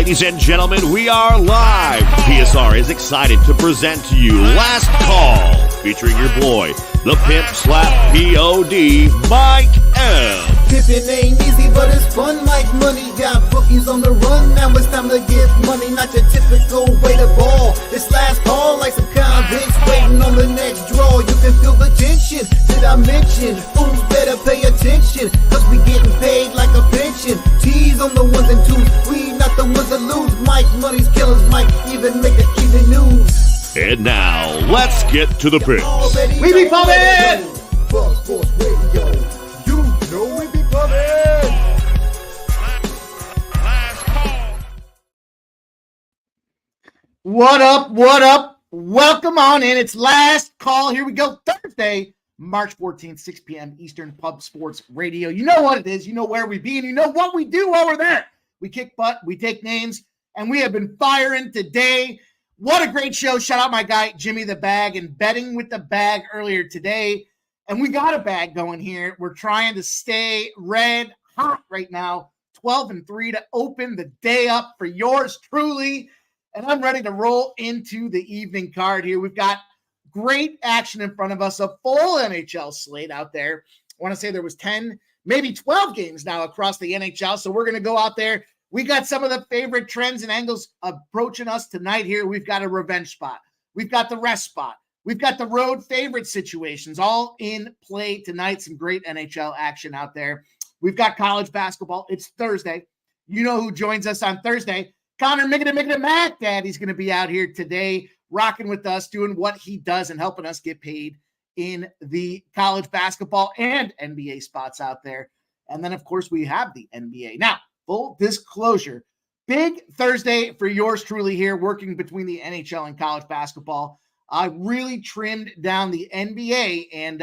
Ladies and gentlemen, we are live. PSR is excited to present to you Last Call, featuring your boy, the pimp slap POD, Mike M. Pimpin' ain't easy, but it's fun like money. Got bookies on the run, now it's time to get money. Not your typical way to ball. It's last call like some convicts waiting on the next draw. You can feel the tension. Did I mention? Fools better pay attention, cause we getting paid like a pension. T's on the ones and twos, we not the ones that lose. Mike Money's killers might even make the evening news. And now, let's get to the picks. We be pumping! Buzz Sports Radio, you know we be pumping! What up, what up? Welcome on in. It's Last Call. Here we go. Thursday, March 14th, 6 p.m. Eastern, Pub Sports Radio. You know what it is. You know where we be, and you know what we do while we're there. We kick butt, we take names, and we have been firing today. What a great show. Shout out my guy, Jimmy the Bag, and betting with the bag earlier today. And we got a bag going here. We're trying to stay red hot right now. 12-3 to open the day up for yours truly. And I'm ready to roll into the evening card here. We've got great action in front of us, a full NHL slate out there. I want to say there was 10, maybe 12 games now across the NHL. So we're going to go out there. We got some of the favorite trends and angles approaching us tonight here. We've got a revenge spot. We've got the rest spot. We've got the road favorite situations all in play tonight. Some great NHL action out there. We've got college basketball. It's Thursday. You know who joins us on Thursday. Connor Miggity Mac Daddy's going to be out here today rocking with us, doing what he does and helping us get paid in the college basketball and NBA spots out there. And then, of course, we have the NBA. Now, full disclosure, big Thursday for yours truly here, working between the NHL and college basketball. I really trimmed down the NBA and,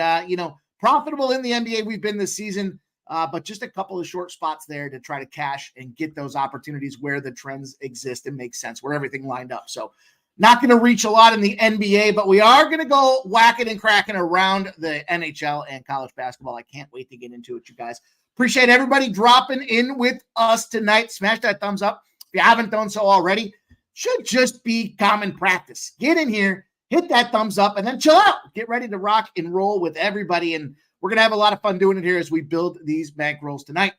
profitable in the NBA we've been this season, but just a couple of short spots there to try to cash and get those opportunities where the trends exist and make sense, where everything lined up. So not going to reach a lot in the NBA, but we are going to go whacking and cracking around the NHL and college basketball. I can't wait to get into it, you guys. Appreciate everybody dropping in with us tonight. Smash that thumbs up. If you haven't done so already, should just be common practice. Get in here, hit that thumbs up, and then chill out. Get ready to rock and roll with everybody. And we're going to have a lot of fun doing it here as we build these bankrolls tonight.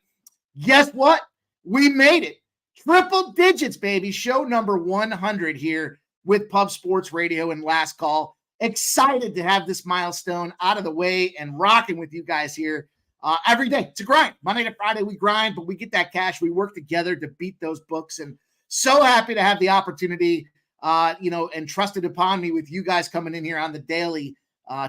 Guess what? We made it. Triple digits, baby. Show number 100 here with Pub Sports Radio and Last Call. Excited to have this milestone out of the way and rocking with you guys here every day. It's a grind. Monday to Friday, we grind, but we get that cash. We work together to beat those books. And so happy to have the opportunity, entrusted upon me with you guys coming in here on the daily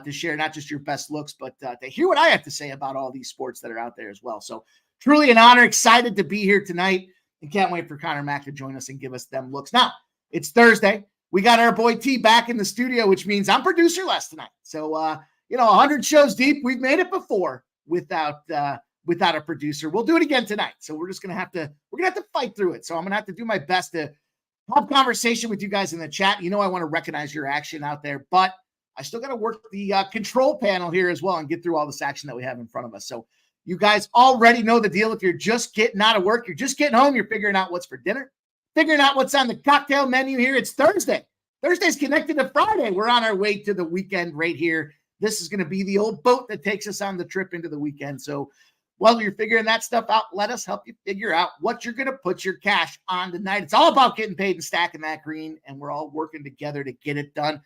to share not just your best looks, but to hear what I have to say about all these sports that are out there as well. So truly an honor. Excited to be here tonight and can't wait for Connor Mack to join us and give us them looks. Now, it's Thursday. We got our boy T back in the studio, which means I'm producer less tonight. So, 100 shows deep. We've made it before without a producer. We'll do it again tonight. So we're going to have to fight through it. So I'm going to have to do my best to have conversation with you guys in the chat. I want to recognize your action out there, but I still got to work the control panel here as well and get through all this action that we have in front of us. So you guys already know the deal. If you're just getting out of work, you're just getting home, you're figuring out what's for dinner, figuring out what's on the cocktail menu here. It's Thursday. Thursday's connected to Friday. We're on our way to the weekend right here. This is going to be the old boat that takes us on the trip into the weekend. So while you're figuring that stuff out, let us help you figure out what you're going to put your cash on tonight. It's all about getting paid and stacking that green, and we're all working together to get it done.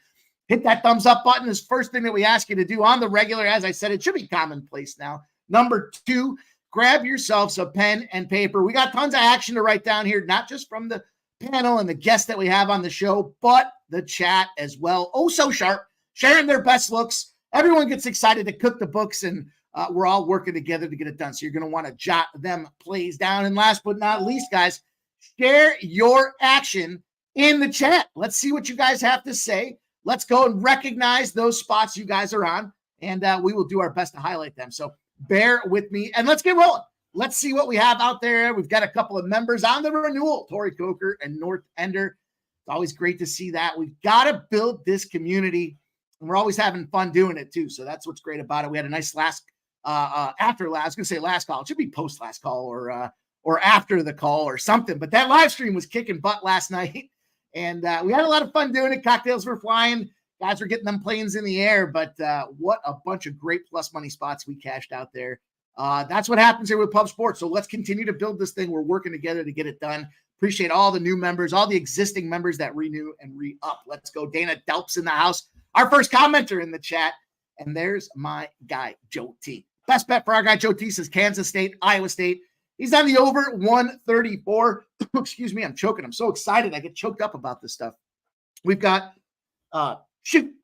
Hit that thumbs up button is first thing that we ask you to do on the regular. As I said, it should be commonplace now. Number 2, grab yourselves a pen and paper. We got tons of action to write down here, not just from the panel and the guests that we have on the show, but the chat as well. Oh, so sharp, sharing their best looks. Everyone gets excited to cook the books, and we're all working together to get it done. So you're going to want to jot them plays down. And last but not least, guys, share your action in the chat. Let's see what you guys have to say. Let's go and recognize those spots you guys are on, and we will do our best to highlight them. So bear with me, and let's get rolling. Let's see what we have out there. We've got a couple of members on the renewal, Tori Coker and North Ender. It's always great to see that. We've got to build this community, and we're always having fun doing it too. So that's what's great about it. We had a nice last call. It should be post last call or or after the call or something. But that live stream was kicking butt last night. And we had a lot of fun doing it. Cocktails were flying. Guys were getting them planes in the air. But what a bunch of great plus money spots we cashed out there. That's what happens here with Pub Sports. So let's continue to build this thing. We're working together to get it done. Appreciate all the new members, all the existing members that renew and re-up. Let's go. Dana Delps in the house. Our first commenter in the chat. And there's my guy, Joe T. Best bet for our guy, Joe T, says Kansas State, Iowa State. He's on the over 134. Excuse me, I'm choking. I'm so excited. I get choked up about this stuff. We've got, shoot.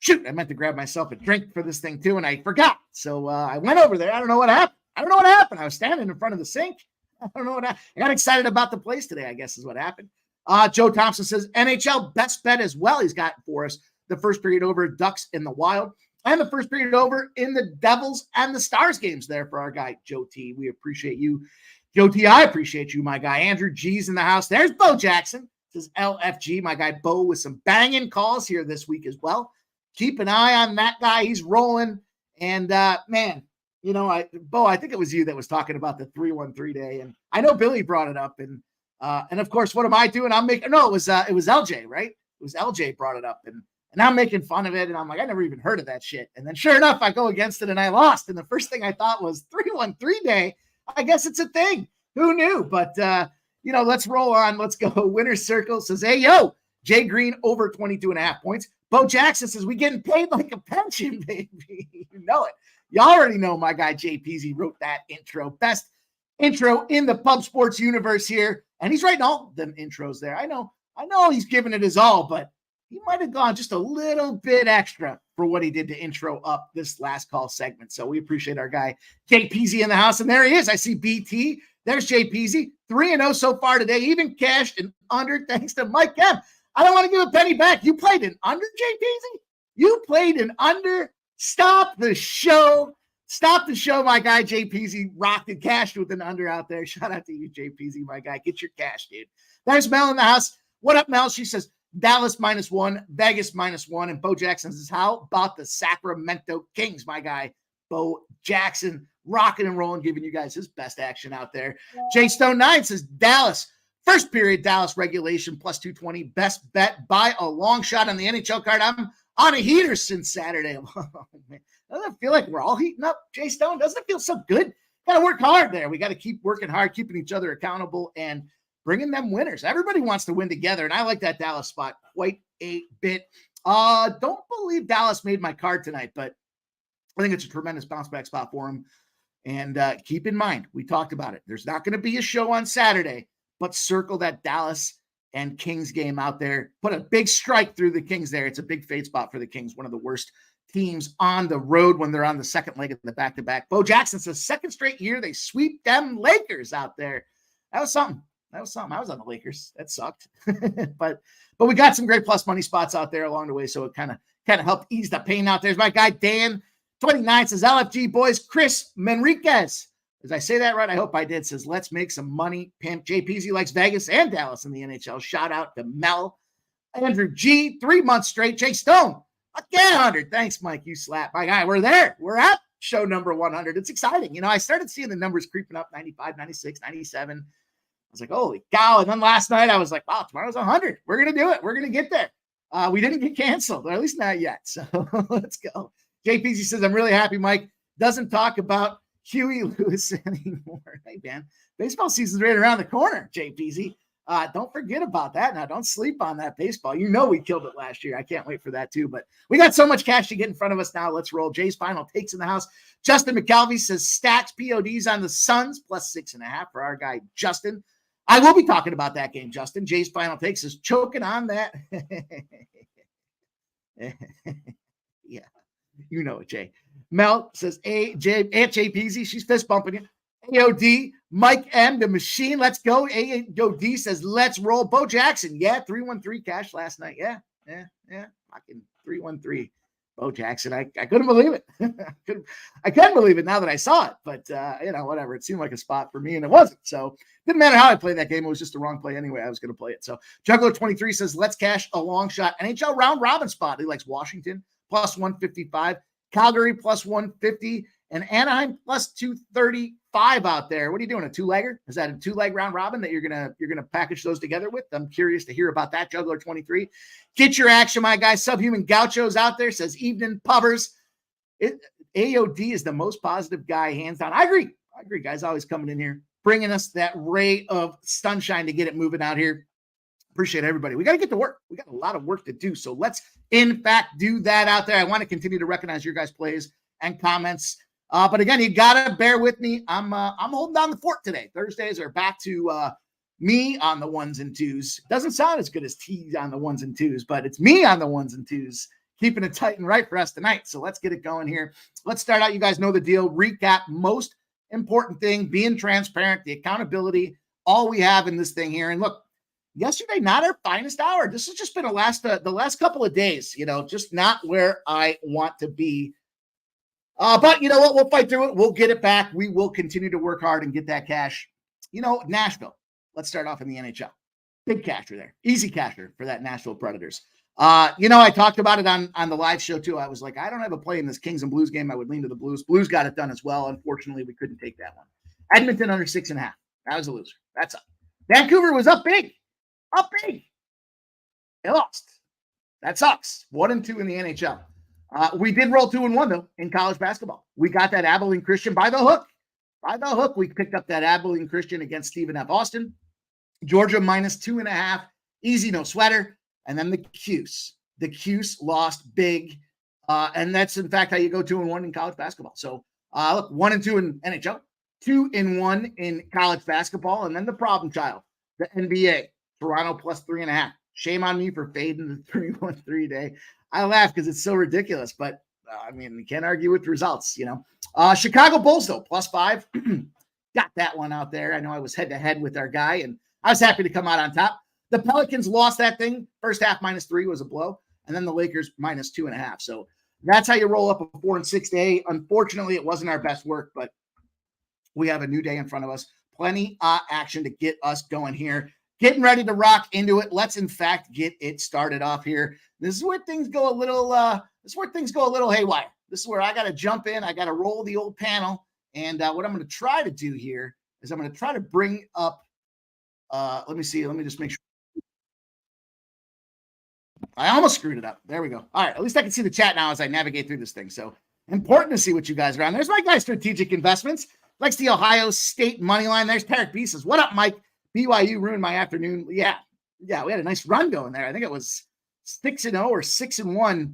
I meant to grab myself a drink for this thing too, and I forgot. So I went over there. I don't know what happened. I was standing in front of the sink. I don't know what happened. I got excited about the place today, I guess is what happened. Joe Thompson says NHL best bet as well. He's got for us the first period over Ducks in the Wild. And the first period over in the Devils and the Stars games there for our guy, Joe T. We appreciate you. Joe T, I appreciate you, my guy. Andrew G's in the house. There's Bo Jackson. This is LFG, my guy Bo, with some banging calls here this week as well. Keep an eye on that guy. He's rolling. And, man, you know, Bo, I think it was you that was talking about the 313 day. And I know Billy brought it up. And of course, what am I doing? It was LJ, right? It was LJ brought it up. And I'm making fun of it, and I'm like, I never even heard of that shit. And then sure enough, I go against it, and I lost. And the first thing I thought was 313 day. I guess it's a thing. Who knew? But, you know, let's roll on. Let's go. Winner's Circle says, hey, yo, Jay Green over 22.5 points. Bo Jackson says, we getting paid like a pension, baby. You know it. You already know my guy Jay Peasy wrote that intro. Best intro in the Pub Sports universe here. And he's writing all them intros there. I know he's giving it his all, but he might have gone just a little bit extra for what he did to intro up this last call segment. So we appreciate our guy, Jay Peasy in the house. And there he is. I see BT. There's Jay Peasy. 3-0 so far today. Even cashed an under thanks to Mike M. I don't want to give a penny back. You played an under, Jay Peasy? You played an under? Stop the show. Stop the show, my guy, Jay Peasy. Rocked and cashed with an under out there. Shout out to you, Jay Peasy, my guy. Get your cash, dude. There's Mel in the house. What up, Mel? She says, Dallas -1, Vegas -1, and Bo Jackson says, how about the Sacramento Kings, my guy, Bo Jackson, rocking and rolling, giving you guys his best action out there. Jay Stone 9 says, Dallas, first period, Dallas regulation +220, best bet by a long shot on the NHL card. I'm on a heater since Saturday. Oh, man. Doesn't it feel like we're all heating up, Jay Stone? Doesn't it feel so good? Got to work hard there. We got to keep working hard, keeping each other accountable, and bringing them winners. Everybody wants to win together, and I like that Dallas spot quite a bit. Don't believe Dallas made my card tonight, but I think it's a tremendous bounce back spot for them. And keep in mind, we talked about it. There's not going to be a show on Saturday, but circle that Dallas and Kings game out there. Put a big strike through the Kings there. It's a big fade spot for the Kings, one of the worst teams on the road when they're on the second leg of the back-to-back. Bo Jackson says, second straight year, they sweep them Lakers out there. That was something. I was on the Lakers. That sucked. but we got some great plus money spots out there along the way, so it kind of helped ease the pain out there. There's my guy Dan 29 says, LFG boys, Chris Manriquez. Did I say that right? I hope I did. Says, let's make some money. Pimp. JPZ likes Vegas and Dallas in the NHL. Shout out to Mel. Andrew G, 3 months straight. Jay Stone, again, 100. Thanks, Mike. You slap. My guy, we're there. We're at show number 100. It's exciting. You know, I started seeing the numbers creeping up, 95, 96, 97. I was like, holy cow. And then last night I was like, wow, tomorrow's 100. We're going to do it. We're going to get there. We didn't get canceled, or at least not yet. So let's go. JPZ says, I'm really happy Mike doesn't talk about Huey Lewis anymore. Hey, man, baseball season's right around the corner, JPZ. Don't forget about that. Now, don't sleep on that baseball. You know we killed it last year. I can't wait for that, too. But we got so much cash to get in front of us now. Let's roll. Jay's final takes in the house. Justin McKelvey says, stacks PODs on the Suns, +6.5 for our guy, Justin. I will be talking about that game, Justin. Jay's final takes is choking on that. Yeah, you know it, Jay. Mel says, JPZ, she's fist bumping you. AOD, Mike M, the machine, let's go. AOD says, let's roll. Bo Jackson, yeah, 313 cash last night. Yeah. Fucking 313. Bo Jackson, I couldn't believe it. I couldn't believe it now that I saw it, but you know, whatever. It seemed like a spot for me, and it wasn't. So didn't matter how I played that game. It was just the wrong play anyway. I was going to play it. So Juggler 23 says, let's cash a long shot NHL round robin spot. He likes Washington +155, Calgary +150, And Anaheim plus 235 out there. What are you doing? A two-legger? Is that a two-leg round robin that you're gonna package those together with? I'm curious to hear about that. Juggler 23. Get your action, my guy. Subhuman Gaucho's out there. Says evening pubbers. AOD is the most positive guy, hands down. I agree, guys. Always coming in here, bringing us that ray of sunshine to get it moving out here. Appreciate everybody. We got to get to work. We got a lot of work to do. So let's, in fact, do that out there. I want to continue to recognize your guys' plays and comments. But again, you got to bear with me. I'm holding down the fort today. Thursdays are back to me on the ones and twos. Doesn't sound as good as T's on the ones and twos, but it's me on the ones and twos, keeping it tight and right for us tonight. So let's get it going here. Let's start out. You guys know the deal. Recap. Most important thing, being transparent, the accountability, all we have in this thing here. And look, yesterday, not our finest hour. This has just been the last couple of days, just not where I want to be. But you know what? We'll fight through it. We'll get it back. We will continue to work hard and get that cash. Nashville. Let's start off in the NHL. Big casher there. Easy casher for that Nashville Predators. I talked about it on the live show too. I was like, I don't have a play in this Kings and Blues game. I would lean to the Blues. Blues got it done as well. Unfortunately, we couldn't take that one. Edmonton under 6.5. That was a loser. That's up. Vancouver was up big. Up big. They lost. That sucks. 1-2 in the NHL. We did roll 2-1 though in college basketball. We got that Abilene Christian by the hook. By the hook, we picked up that Abilene Christian against Stephen F. Austin. Georgia minus 2.5. Easy, no sweater. And then the Cuse. The Cuse lost big. And that's, in fact, how you go 2-1 in college basketball. So, look, 1-2 in NHL, 2-1 in college basketball. And then the problem child, the NBA, Toronto plus 3.5. Shame on me for fading the 3-1-3 day. I laugh because it's so ridiculous. But, you can't argue with results, Chicago Bulls, though, plus 5. Got that one out there. I know I was head-to-head with our guy, and I was happy to come out on top. The Pelicans lost that thing. First half -3 was a blow. And then the Lakers minus 2.5. So that's how you roll up a 4-6 day. Unfortunately, it wasn't our best work, but we have a new day in front of us. Plenty of action to get us going here. Getting ready to rock into it. Let's, in fact, get it started off here. This is where things go a little haywire. This is where I got to jump in. I got to roll the old panel. And what I'm going to try to do here is I'm going to try to bring up, let me see. Let me just make sure. I almost screwed it up. There we go. All right. At least I can see the chat now as I navigate through this thing. So important to see what you guys are on. There's my guy, Strategic Investments. Likes the Ohio State money line. There's Tarek B says, what up, Mike? BYU ruined my afternoon. Yeah. We had a nice run going there. I think it was 6-0 or 6-1,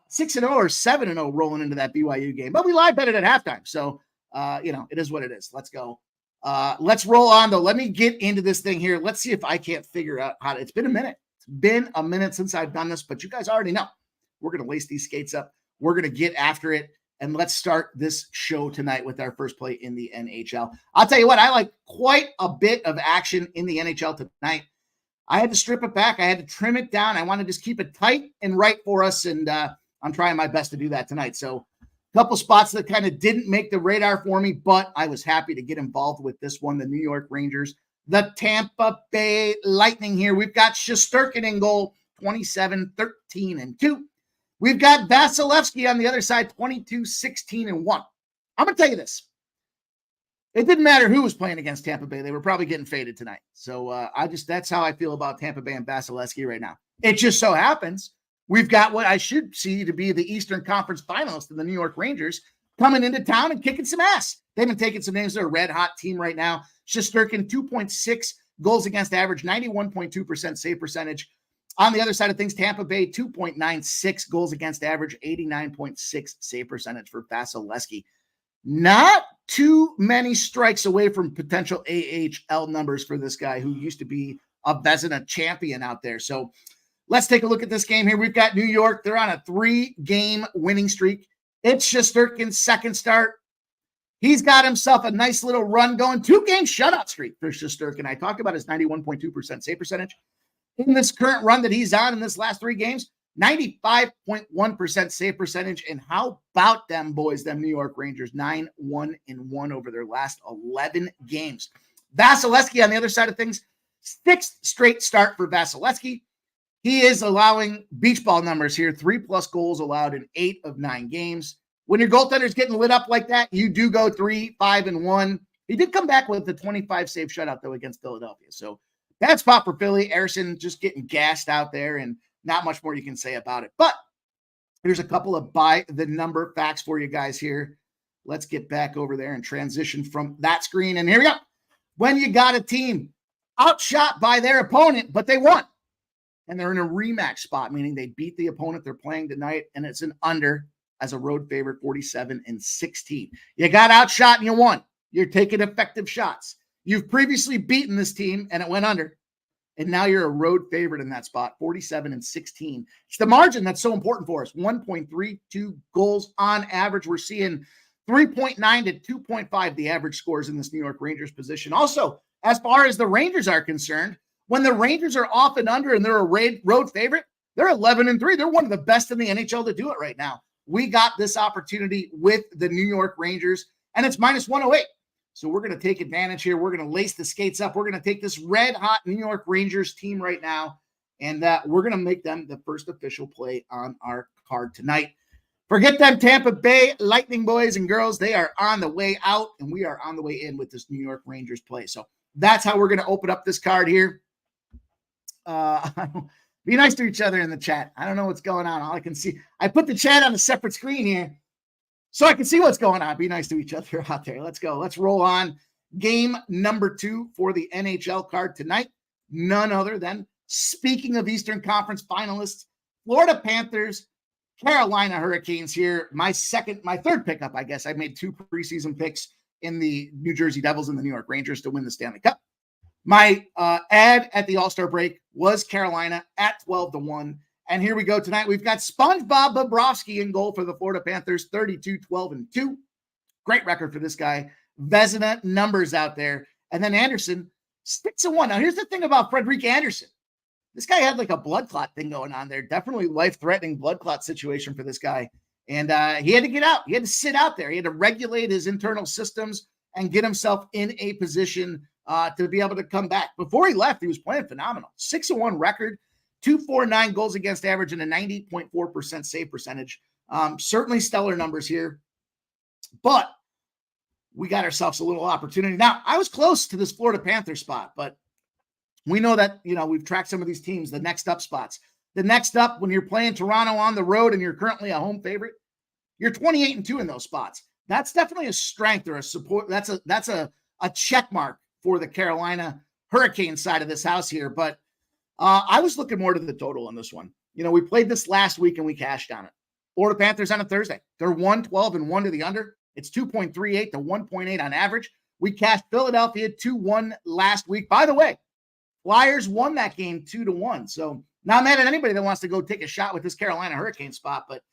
6-0 or 7-0 rolling into that BYU game. But we live bet it at halftime. So, it is what it is. Let's go. Let's roll on, though. Let me get into this thing here. Let's see if I can't figure out how to. It's been a minute. Been a minute since I've done this, but you guys already know we're going to lace these skates up. We're going to get after it, and let's start this show tonight with our first play in the NHL. I'll tell you what, I like quite a bit of action in the NHL tonight. I had to strip it back. I had to trim it down. I want to just keep it tight and right for us, and I'm trying my best to do that tonight. So a couple spots that kind of didn't make the radar for me, but I was happy to get involved with this one, the New York Rangers. The Tampa Bay Lightning here. We've got Shesterkin in goal, 27-13-2. We've got Vasilevsky on the other side, 22-16-1. I'm going to tell you this. It didn't matter who was playing against Tampa Bay. They were probably getting faded tonight. So that's how I feel about Tampa Bay and Vasilevsky right now. It just so happens we've got what I should see to be the Eastern Conference finalist in the New York Rangers coming into town and kicking some ass. They've been taking some names. They're a red-hot team right now. Shesterkin, 2.6 goals against average, 91.2% save percentage. On the other side of things, Tampa Bay, 2.96 goals against average, 89.6 save percentage for Vasilevsky. Not too many strikes away from potential AHL numbers for this guy who used to be a Vezina champion out there. So let's take a look at this game here. We've got New York. They're on a 3-game winning streak. It's Shesterkin's second start. He's got himself a nice little run going. 2-game shutout streak for Shesterkin. I talked about his 91.2% save percentage. In this current run that he's on in this last 3 games, 95.1% save percentage. And how about them boys, them New York Rangers, 9-1-1 over their last 11 games. Vasilevsky on the other side of things, 6th straight start for Vasilevsky. He is allowing beach ball numbers here, 3+ goals allowed in 8 of 9 games. When your goaltender's getting lit up like that, you do go 3-5-1. He did come back with the 25 save shutout, though, against Philadelphia. So bad spot for Philly. Ersson just getting gassed out there, and not much more you can say about it. But here's a couple of by the number facts for you guys here. Let's get back over there and transition from that screen. And here we go. When you got a team outshot by their opponent, but they won, and they're in a rematch spot, meaning they beat the opponent they're playing tonight, and it's an under as a road favorite, 47-16. You got outshot and you won. You're taking effective shots. You've previously beaten this team and it went under. And now you're a road favorite in that spot, 47-16. It's the margin that's so important for us. 1.32 goals on average. We're seeing 3.9 to 2.5, the average scores in this New York Rangers position. Also, as far as the Rangers are concerned, when the Rangers are off and under and they're a road favorite, they're 11-3. They're one of the best in the NHL to do it right now. We got this opportunity with the New York Rangers, and it's minus 108. So we're going to take advantage here. We're going to lace the skates up. We're going to take this red-hot New York Rangers team right now, and we're going to make them the first official play on our card tonight. Forget them Tampa Bay Lightning boys and girls. They are on the way out, and we are on the way in with this New York Rangers play. So that's how we're going to open up this card here. Be nice to each other in the chat. I don't know what's going on. All I can see, I put the chat on a separate screen here so I can see what's going on. Be nice to each other out there. Let's go. Let's roll on. Game number 2 for the NHL card tonight. None other than, speaking of Eastern Conference finalists, Florida Panthers, Carolina Hurricanes here. My third pickup, I guess. I made 2 preseason picks in the New Jersey Devils and the New York Rangers to win the Stanley Cup. My ad at the All-Star break was Carolina at 12-1. And here we go tonight. We've got SpongeBob Bobrovsky in goal for the Florida Panthers, 32-12-2. Great record for this guy. Vezina numbers out there. And then Anderson, 6-1. Now, here's the thing about Frederik Anderson. This guy had like a blood clot thing going on there. Definitely life-threatening blood clot situation for this guy. And he had to get out. He had to sit out there. He had to regulate his internal systems and get himself in a position to be able to come back. Before he left, he was playing phenomenal. 6-1 record, 249 goals against average, and a 90.4% save percentage. Certainly stellar numbers here. But we got ourselves a little opportunity. Now, I was close to this Florida Panther spot, but we know that, we've tracked some of these teams, the next up spots. The next up, when you're playing Toronto on the road and you're currently a home favorite, you're 28-2 in those spots. That's definitely a strength or a support. That's a check mark for the Carolina Hurricanes side of this house here. But I was looking more to the total on this one. We played this last week and we cashed on it. Florida Panthers on a Thursday. They're 1-12-1 to the under. It's 2.38 to 1.8 on average. We cashed Philadelphia 2-1 last week. By the way, Flyers won that game 2-1. So not mad at anybody that wants to go take a shot with this Carolina Hurricane spot, but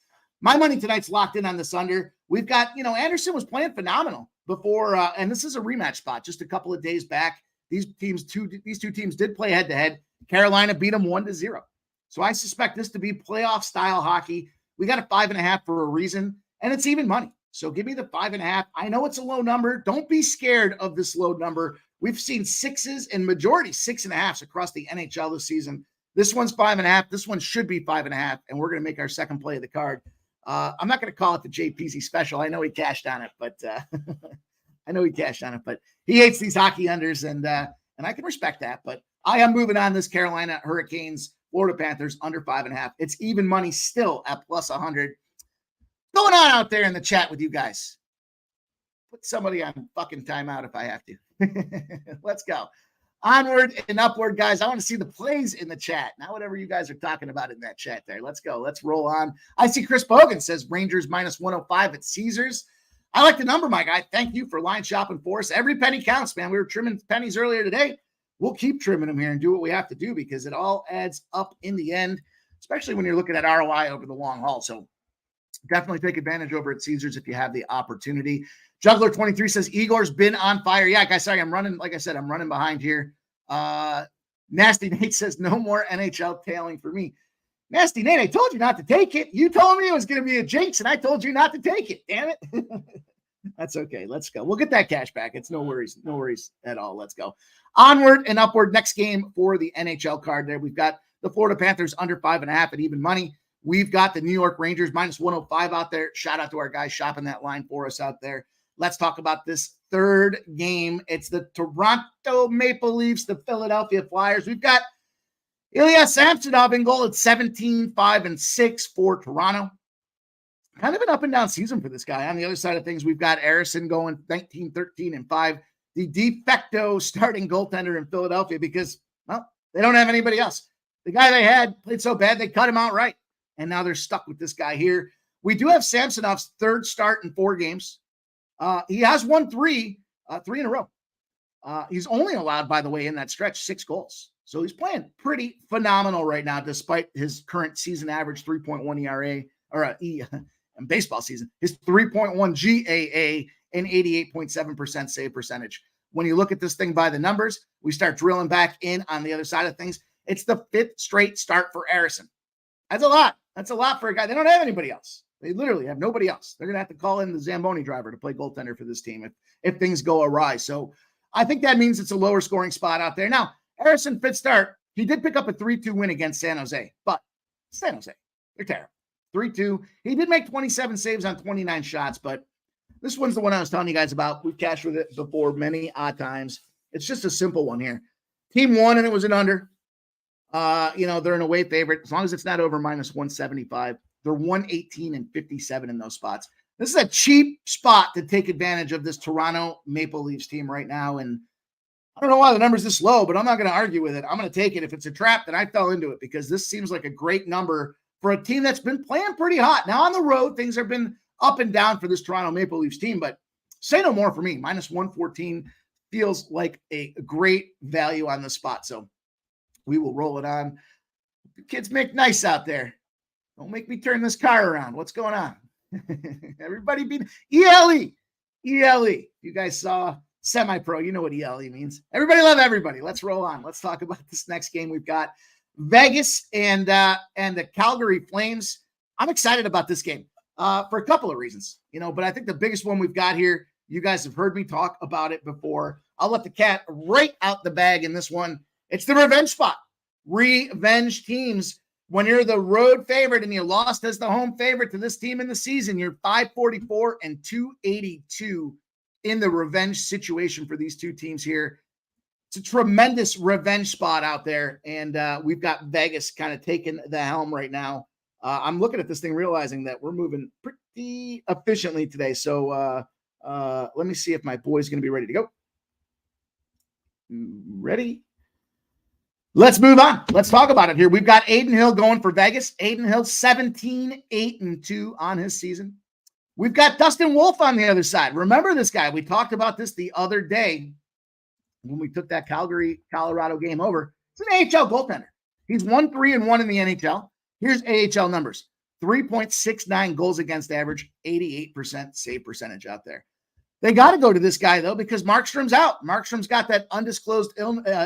my money tonight's locked in on this under. We've got, Anderson was playing phenomenal before, and this is a rematch spot just a couple of days back. These two teams did play head-to-head. Carolina beat them 1-0. So I suspect this to be playoff-style hockey. We got a 5.5 for a reason, and it's even money. So give me the 5.5. I know it's a low number. Don't be scared of this low number. We've seen 6s and majority 6.5s across the NHL this season. This one's 5.5. This one should be 5.5, and we're going to make our second play of the card. I'm not going to call it the JPZ special. I know he cashed on it, but he hates these hockey unders, and I can respect that. But I am moving on this Carolina Hurricanes, Florida Panthers under 5.5. It's even money still at plus 100. Going on out there in the chat with you guys. Put somebody on fucking timeout if I have to. Let's go. Onward and upward, guys. I want to see the plays in the chat. Not whatever you guys are talking about in that chat there. Let's go. Let's roll on. I see Chris Bogan says Rangers minus 105 at Caesars. I like the number, my guy. Thank you for line shopping for us. Every penny counts, man. We were trimming pennies earlier today. We'll keep trimming them here and do what we have to do because it all adds up in the end, especially when you're looking at ROI over the long haul. So definitely take advantage over at Caesars if you have the opportunity. Juggler 23 says Igor's been on fire. Yeah, guys, sorry, I'm running. Like I said, I'm running behind here. Nasty Nate says no more NHL tailing for me. Nasty Nate, I told you not to take it. You told me it was going to be a jinx, and I told you not to take it. Damn it. That's okay. Let's go. We'll get that cash back. It's no worries. No worries at all. Let's go. Onward and upward. Next game for the NHL card there. We've got the Florida Panthers under 5.5 at even money. We've got the New York Rangers minus 105 out there. Shout out to our guys shopping that line for us out there. Let's talk about this third game. It's the Toronto Maple Leafs, the Philadelphia Flyers. We've got Ilya Samsonov in goal at 17, 5, and 6 for Toronto. Kind of an up and down season for this guy. On the other side of things, we've got Harrison going 19, 13, and 5. The de facto starting goaltender in Philadelphia because, well, they don't have anybody else. The guy they had played so bad, they cut him outright. And now they're stuck with this guy here. We do have Samsonov's third start in 4 games. He has won 3 in a row. He's only allowed, by the way, in that stretch, 6 goals. So he's playing pretty phenomenal right now, despite his current season average 3.1 ERA or in baseball season, his 3.1 GAA and 88.7% save percentage. When you look at this thing by the numbers, we start drilling back in on the other side of things. It's the 5th straight start for Harrison. That's a lot. That's a lot for a guy. They don't have anybody else. They literally have nobody else. They're going to have to call in the Zamboni driver to play goaltender for this team if things go awry. So I think that means it's a lower scoring spot out there. Now, Harrison, 5th start. He did pick up a 3-2 win against San Jose, but San Jose, they're terrible. 3-2. He did make 27 saves on 29 shots, but this one's the one I was telling you guys about. We've cashed with it before many odd times. It's just a simple one here. Team won, and it was an under. They're an away favorite. As long as it's not over minus 175, they're 118 and 57 in those spots. This is a cheap spot to take advantage of this Toronto Maple Leafs team right now. And I don't know why the number's this low, but I'm not going to argue with it. I'm going to take it. If it's a trap, then I fell into it because this seems like a great number for a team that's been playing pretty hot. Now on the road, things have been up and down for this Toronto Maple Leafs team, but say no more for me. Minus 114 feels like a great value on the spot. So we will roll it on. The kids make nice out there. Don't make me turn this car around. What's going on? Everybody be ELE. You guys saw semi-pro. You know what ELE means. Everybody love everybody. Let's roll on. Let's talk about this next game. We've got Vegas and the Calgary Flames. I'm excited about this game for a couple of reasons, but I think the biggest one we've got here, you guys have heard me talk about it before. I'll let the cat right out the bag in this one. It's the revenge spot. Revenge teams. When you're the road favorite and you lost as the home favorite to this team in the season, you're 544 and 282 in the revenge situation for these two teams here. It's a tremendous revenge spot out there, and we've got Vegas kind of taking the helm right now. I'm looking at this thing, realizing that we're moving pretty efficiently today. So let me see if my boy's going to be ready to go. Ready? Let's move on. Let's talk about it here. We've got Aiden Hill going for Vegas. Aiden Hill, 17-8-2 on his season. We've got Dustin Wolf on the other side. Remember this guy. We talked about this the other day when we took that Calgary-Colorado game over. It's an AHL goaltender. He's 1-3-1 in the NHL. Here's AHL numbers. 3.69 goals against average, 88% save percentage out there. They got to go to this guy, though, because Markstrom's out. Markstrom's got that undisclosed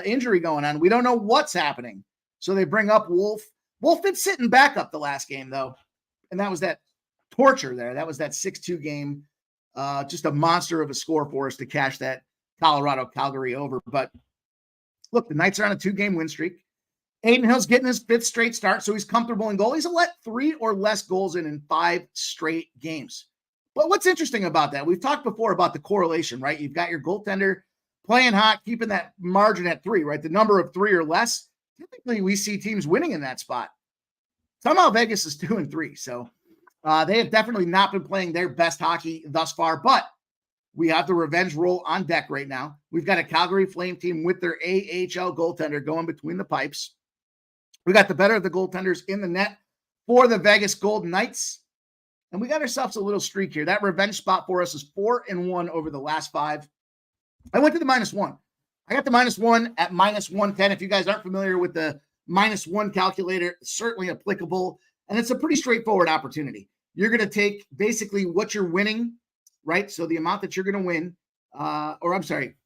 injury going on. We don't know what's happening. So they bring up Wolf. Wolf did sit in backup the last game, though. And that was that torture there. That was that 6-2 game. Just a monster of a score for us to cash that Colorado-Calgary over. But look, the Knights are on a 2-game win streak. Aiden Hill's getting his 5th straight start, so he's comfortable in goal. He's let 3 or less goals in 5 straight games. But what's interesting about that, we've talked before about the correlation, right? You've got your goaltender playing hot, keeping that margin at 3, right? The number of 3 or less. Typically, we see teams winning in that spot. Somehow Vegas is 2-3. So they have definitely not been playing their best hockey thus far, but we have the revenge roll on deck right now. We've got a Calgary Flame team with their AHL goaltender going between the pipes. We got the better of the goaltenders in the net for the Vegas Golden Knights. And we got ourselves a little streak here. That revenge spot for us is 4-1 over the last 5. I went to the -1. I got the -1 at -110. If you guys aren't familiar with the -1 calculator, it's certainly applicable. And it's a pretty straightforward opportunity. You're going to take basically what you're winning, right? So the amount that you're going to win,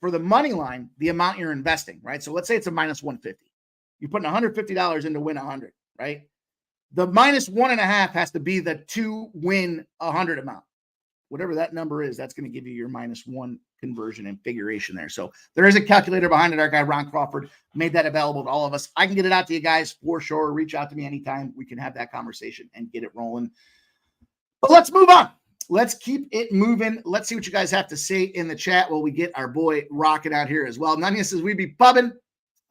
for the money line, the amount you're investing, right? So let's say it's a -150. You're putting $150 in to win 100, right? The -1.5 has to be the to win 100 amount. Whatever that number is, that's going to give you your -1 conversion and figuration there. So there is a calculator behind it. Our guy Ron Crawford made that available to all of us. I can get it out to you guys for sure. Reach out to me anytime. We can have that conversation and get it rolling. But let's move on. Let's keep it moving. Let's see what you guys have to say in the chat while we get our boy rocking out here as well. Nunya says we be pubbing.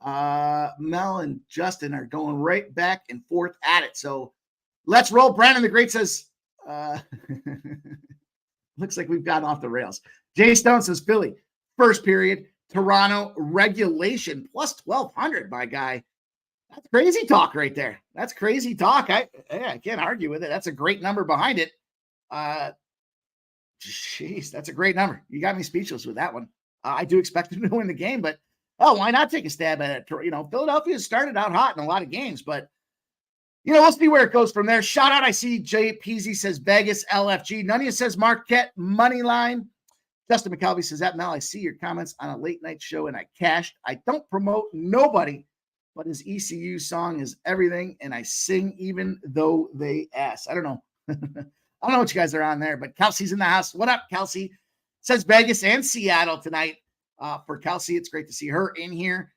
Mel and Justin are going right back and forth at it. So let's roll. Brandon the Great says, looks like we've gotten off the rails. Jay Stone says Philly, first period, Toronto regulation plus 1,200, my guy. That's crazy talk right there. That's crazy talk. I can't argue with it. That's a great number behind it. Jeez, that's a great number. You got me speechless with that one. I do expect them to win the game, but why not take a stab at it? Philadelphia started out hot in a lot of games, but we'll see where it goes from there. Shout out. I see Jay Peasy says Vegas LFG. Nunya says Marquette money line. Justin McCalvey says that Mel, I see your comments on a late night show and I cashed. I don't promote nobody, but his ECU song is everything. And I sing even though they ask. I don't know. I don't know what you guys are on there, but Kelsey's in the house. What up, Kelsey? Says Vegas and Seattle tonight. For Kelsey, it's great to see her in here.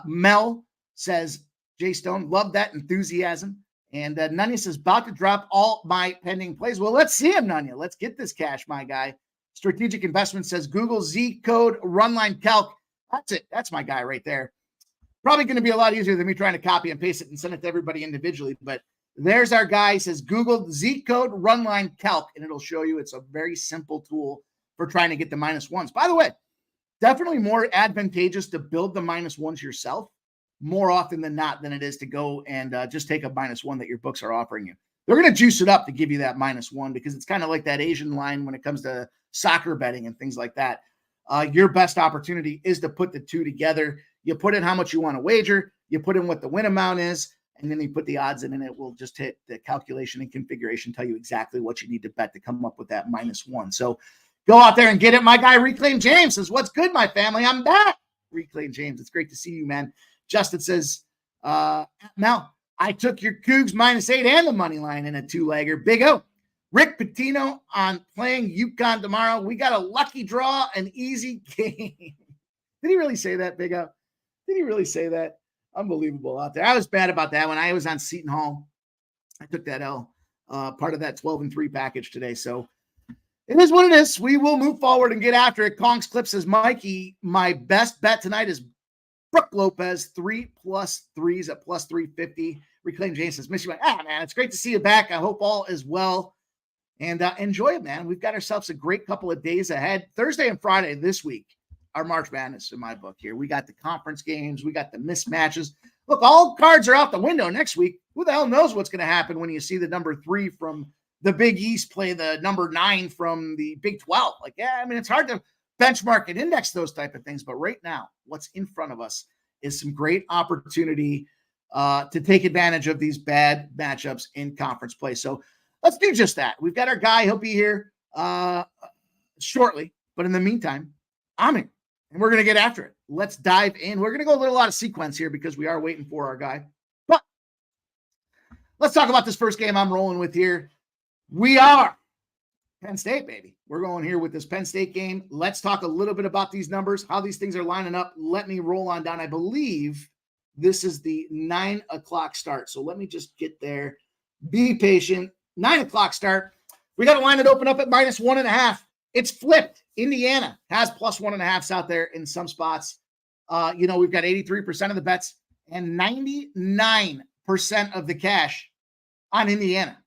Mel says, Jay Stone, love that enthusiasm. And Nunya says, about to drop all my pending plays. Well, let's see him, Nunya. Let's get this cash, my guy. Strategic Investment says, Google Z code run line calc. That's it. That's my guy right there. Probably going to be a lot easier than me trying to copy and paste it and send it to everybody individually, but there's our guy. He says Google Z code run line calc, and it'll show you. It's a very simple tool for trying to get the -1s. By the way, definitely more advantageous to build the -1s yourself more often than not than it is to go and just take a -1 that your books are offering you. They're going to juice it up to give you that -1 because it's kind of like that Asian line when it comes to soccer betting and things like that. Your best opportunity is to put the two together. You put in how much you want to wager, you put in what the win amount is, and then you put the odds in, and it will just hit the calculation and configuration, tell you exactly what you need to bet to come up with that -1. So go out there and get it. My guy, Reclaim James, says, what's good, my family? I'm back. Reclaim James, it's great to see you, man. Justin says, now I took your Cougs -8 and the money line in a 2-legger. Big O. Rick Pitino on playing UConn tomorrow. We got a lucky draw, an easy game. Did he really say that, Big O? Did he really say that? Unbelievable out there. I was bad about that when I was on Seton Hall. I took that L, part of that 12-3 package today. So it is what it is. We will move forward and get after it. Kong's Clip says, Mikey, my best bet tonight is Brooke Lopez, 3+3s at +350. Reclaim James says, miss you. Man, it's great to see you back. I hope all is well. And enjoy it, man. We've got ourselves a great couple of days ahead. Thursday and Friday this week are March Madness in my book here. We got the conference games. We got the mismatches. Look, all cards are out the window next week. Who the hell knows what's going to happen when you see the number 3 from the Big East play the number 9 from the Big 12? It's hard to benchmark and index those type of things. But right now, what's in front of us is some great opportunity to take advantage of these bad matchups in conference play. So let's do just that. We've got our guy. He'll be here shortly. But in the meantime, I'm in. And we're going to get after it. Let's dive in. We're going to go a little out of sequence here because we are waiting for our guy. But let's talk about this first game I'm rolling with here. We are Penn State, baby. We're going here with this Penn State game. Let's talk a little bit about these numbers, how these things are lining up. Let me roll on down. I believe this is the 9 o'clock start. So let me just get there. Be patient. 9 o'clock start. We got to line it open up at -1.5. It's flipped. Indiana has +1.5s out there in some spots. We've got 83% of the bets and 99% of the cash on Indiana.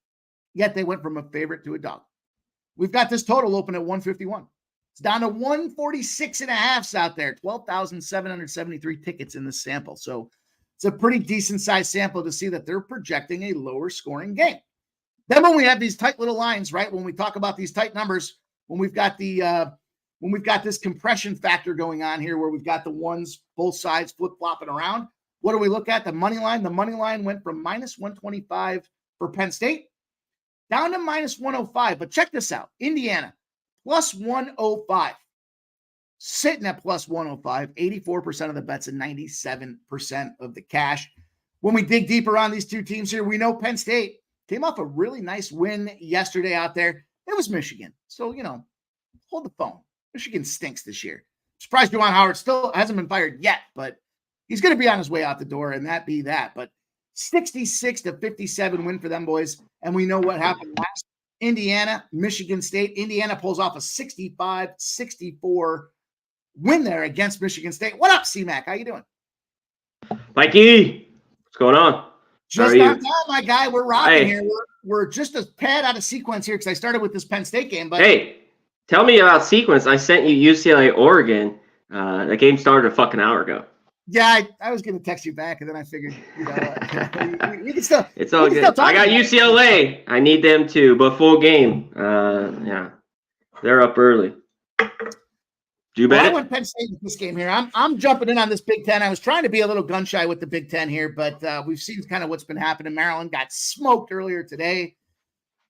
Yet they went from a favorite to a dog. We've got this total open at 151. It's down to 146.5s out there. 12,773 tickets in this sample. So it's a pretty decent sized sample to see that they're projecting a lower scoring game. Then when we have these tight little lines, right? When we talk about these tight numbers, when we've got this compression factor going on here, where we've got the ones, both sides flip-flopping around, what do we look at? The money line. The money line went from -125 for Penn State down to -105. But check this out. Indiana, +105. Sitting at +105, 84% of the bets and 97% of the cash. When we dig deeper on these two teams here, we know Penn State came off a really nice win yesterday out there. It was Michigan. So, hold the phone. Michigan stinks this year. Surprised Juwan Howard still hasn't been fired yet, but he's going to be on his way out the door, and that be that. But 66-57 win for them boys, and we know what happened last. Indiana, Michigan State. Indiana pulls off a 65-64 win there against Michigan State. What up, C-Mac? How you doing? Mikey, what's going on? Just on time, my guy. We're rocking here. We're just a pad out of sequence here because I started with this Penn State game. But hey, tell me about sequence. I sent you UCLA, Oregon. That game started a fucking hour ago. Yeah, I was going to text you back, and then I figured, we can still. It's all good. I got UCLA. I need them too, but full game. Yeah, they're up early. Do you bet? I went Penn State in this game here. I'm jumping in on this Big Ten. I was trying to be a little gun shy with the Big Ten here, but we've seen kind of what's been happening. Maryland got smoked earlier today.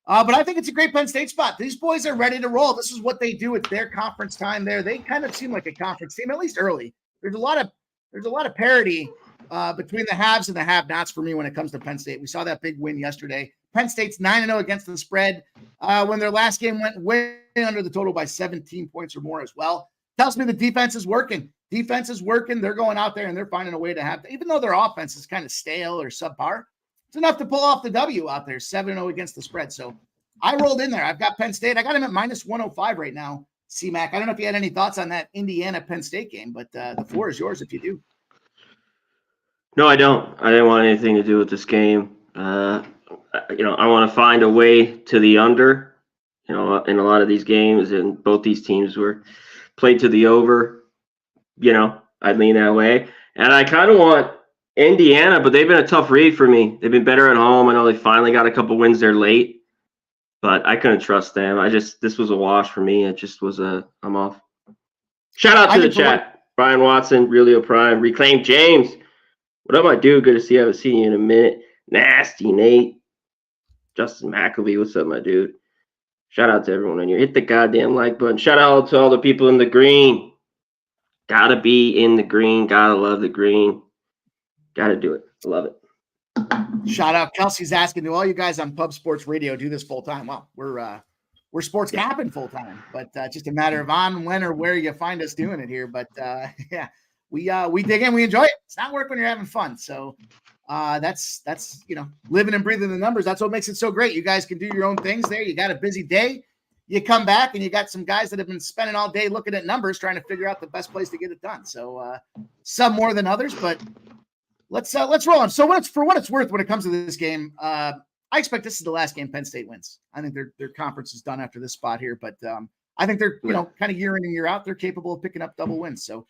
But I think it's a great Penn State spot. These boys are ready to roll. This is what they do at their conference time there. They kind of seem like a conference team, at least early. There's a lot of parity between the haves and the have-nots for me when it comes to Penn State. We saw that big win yesterday. Penn State's 9-0 against the spread when their last game went way under the total by 17 points or more as well. Tells me the defense is working. Defense is working. They're going out there and they're finding a way to have, even though their offense is kind of stale or subpar, it's enough to pull off the W out there, 7-0 against the spread. So I rolled in there. I've got Penn State. I got him at -105 right now, C-Mac. I don't know if you had any thoughts on that Indiana-Penn State game, but the floor is yours if you do. No, I don't. I didn't want anything to do with this game. I want to find a way to the under, in a lot of these games, and both these teams were played to the over. I lean that way. And I kind of want Indiana, but they've been a tough read for me. They've been better at home. I know they finally got a couple wins there late, but I couldn't trust them. This was a wash for me. It just was I'm off. Shout out to the chat. Brian Watson, Relio Prime, Reclaim James. What up, my dude? Good to see you. I haven't seen you in a minute. Nasty Nate. Justin McAvee, what's up, my dude? Shout out to everyone on here. Hit the goddamn like button. Shout out to all the people in the green. Gotta be in the green. Gotta love the green. Gotta do it. Love it. Shout out. Kelsey's asking, do all you guys on Pub Sports Radio do this full time? Well, we're sports capping full time, but just a matter of on, when, or where you find us doing it here. But yeah, we dig in, we enjoy it. It's not work when you're having fun. So that's living and breathing the numbers. That's what makes it so great. You guys can do your own things there. You got a busy day. You come back and you got some guys that have been spending all day looking at numbers, trying to figure out the best place to get it done. So some more than others, but let's roll on. So for what it's worth, when it comes to this game, I expect this is the last game Penn State wins. I think their conference is done after this spot here, but I think they're kind of year in and year out. They're capable of picking up double wins. So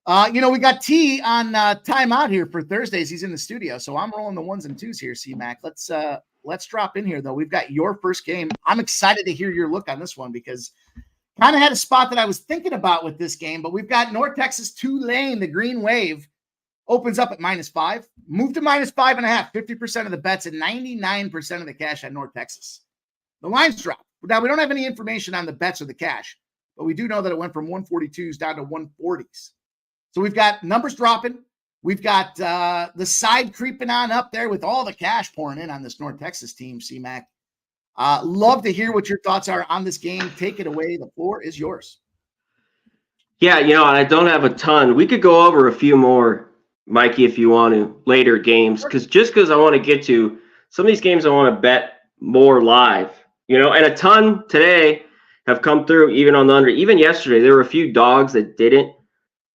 we got T on timeout here for Thursdays. He's in the studio, so I'm rolling the ones and twos here, C-Mac. Let's drop in here, though. We've got your first game. I'm excited to hear your look on this one because kind of had a spot that I was thinking about with this game, but we've got North Texas Tulane, the Green Wave, opens up at -5, moved to -5.5, 50% of the bets and 99% of the cash on North Texas. The lines dropped. Now, we don't have any information on the bets or the cash, but we do know that it went from 142s down to 140s. So we've got numbers dropping. We've got the side creeping on up there with all the cash pouring in on this North Texas team, C-Mac. Love to hear what your thoughts are on this game. Take it away. The floor is yours. Yeah, I don't have a ton. We could go over a few more, Mikey, if you want to, later games, because I want to get to some of these games I want to bet more live, and a ton today have come through even on the under. Even yesterday, there were a few dogs that didn't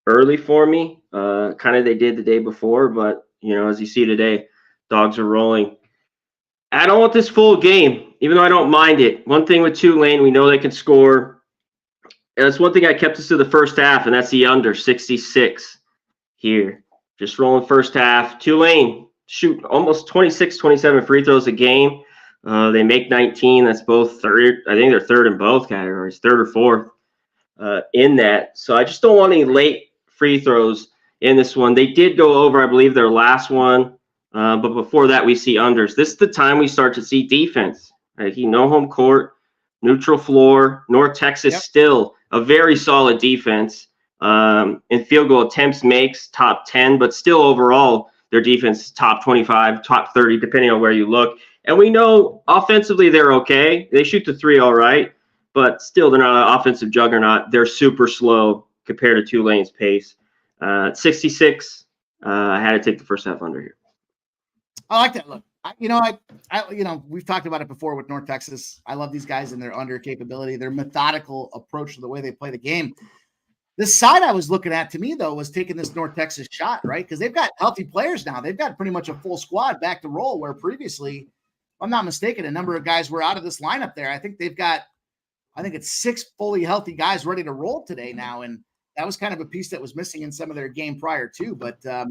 early for me. Kind of they did the day before, but as you see today, dogs are rolling. I don't want this full game, even though I don't mind it. One thing with Tulane, we know they can score. And that's one thing I kept us to the first half, and that's the under 66 here. Just rolling first half. Tulane shoot almost 26, 27 free throws a game. They make 19. That's both third. I think they're third in both categories, third or fourth in that. So I just don't want any late free throws in this one. They did go over, I believe, their last one. But before that, we see unders. This is the time we start to see defense. Right? No home court, neutral floor. North Texas still a very solid defense. In field goal attempts makes top 10, but still overall their defense is top 25, top 30, depending on where you look. And we know offensively they're okay. They shoot the three all right. but still they're not an offensive juggernaut. They're super slow compared to Tulane's pace. 66. I had to take the first half under here. I like that look. We've talked about it before with North Texas. I love these guys and their under capability, their methodical approach to the way they play the game. The side I was looking at, to me, though, was taking this North Texas shot, right? Because they've got healthy players now. They've got pretty much a full squad back to roll, where previously, if I'm not mistaken, a number of guys were out of this lineup there. I think it's 6 fully healthy guys ready to roll today now, and that was kind of a piece that was missing in some of their game prior too. But I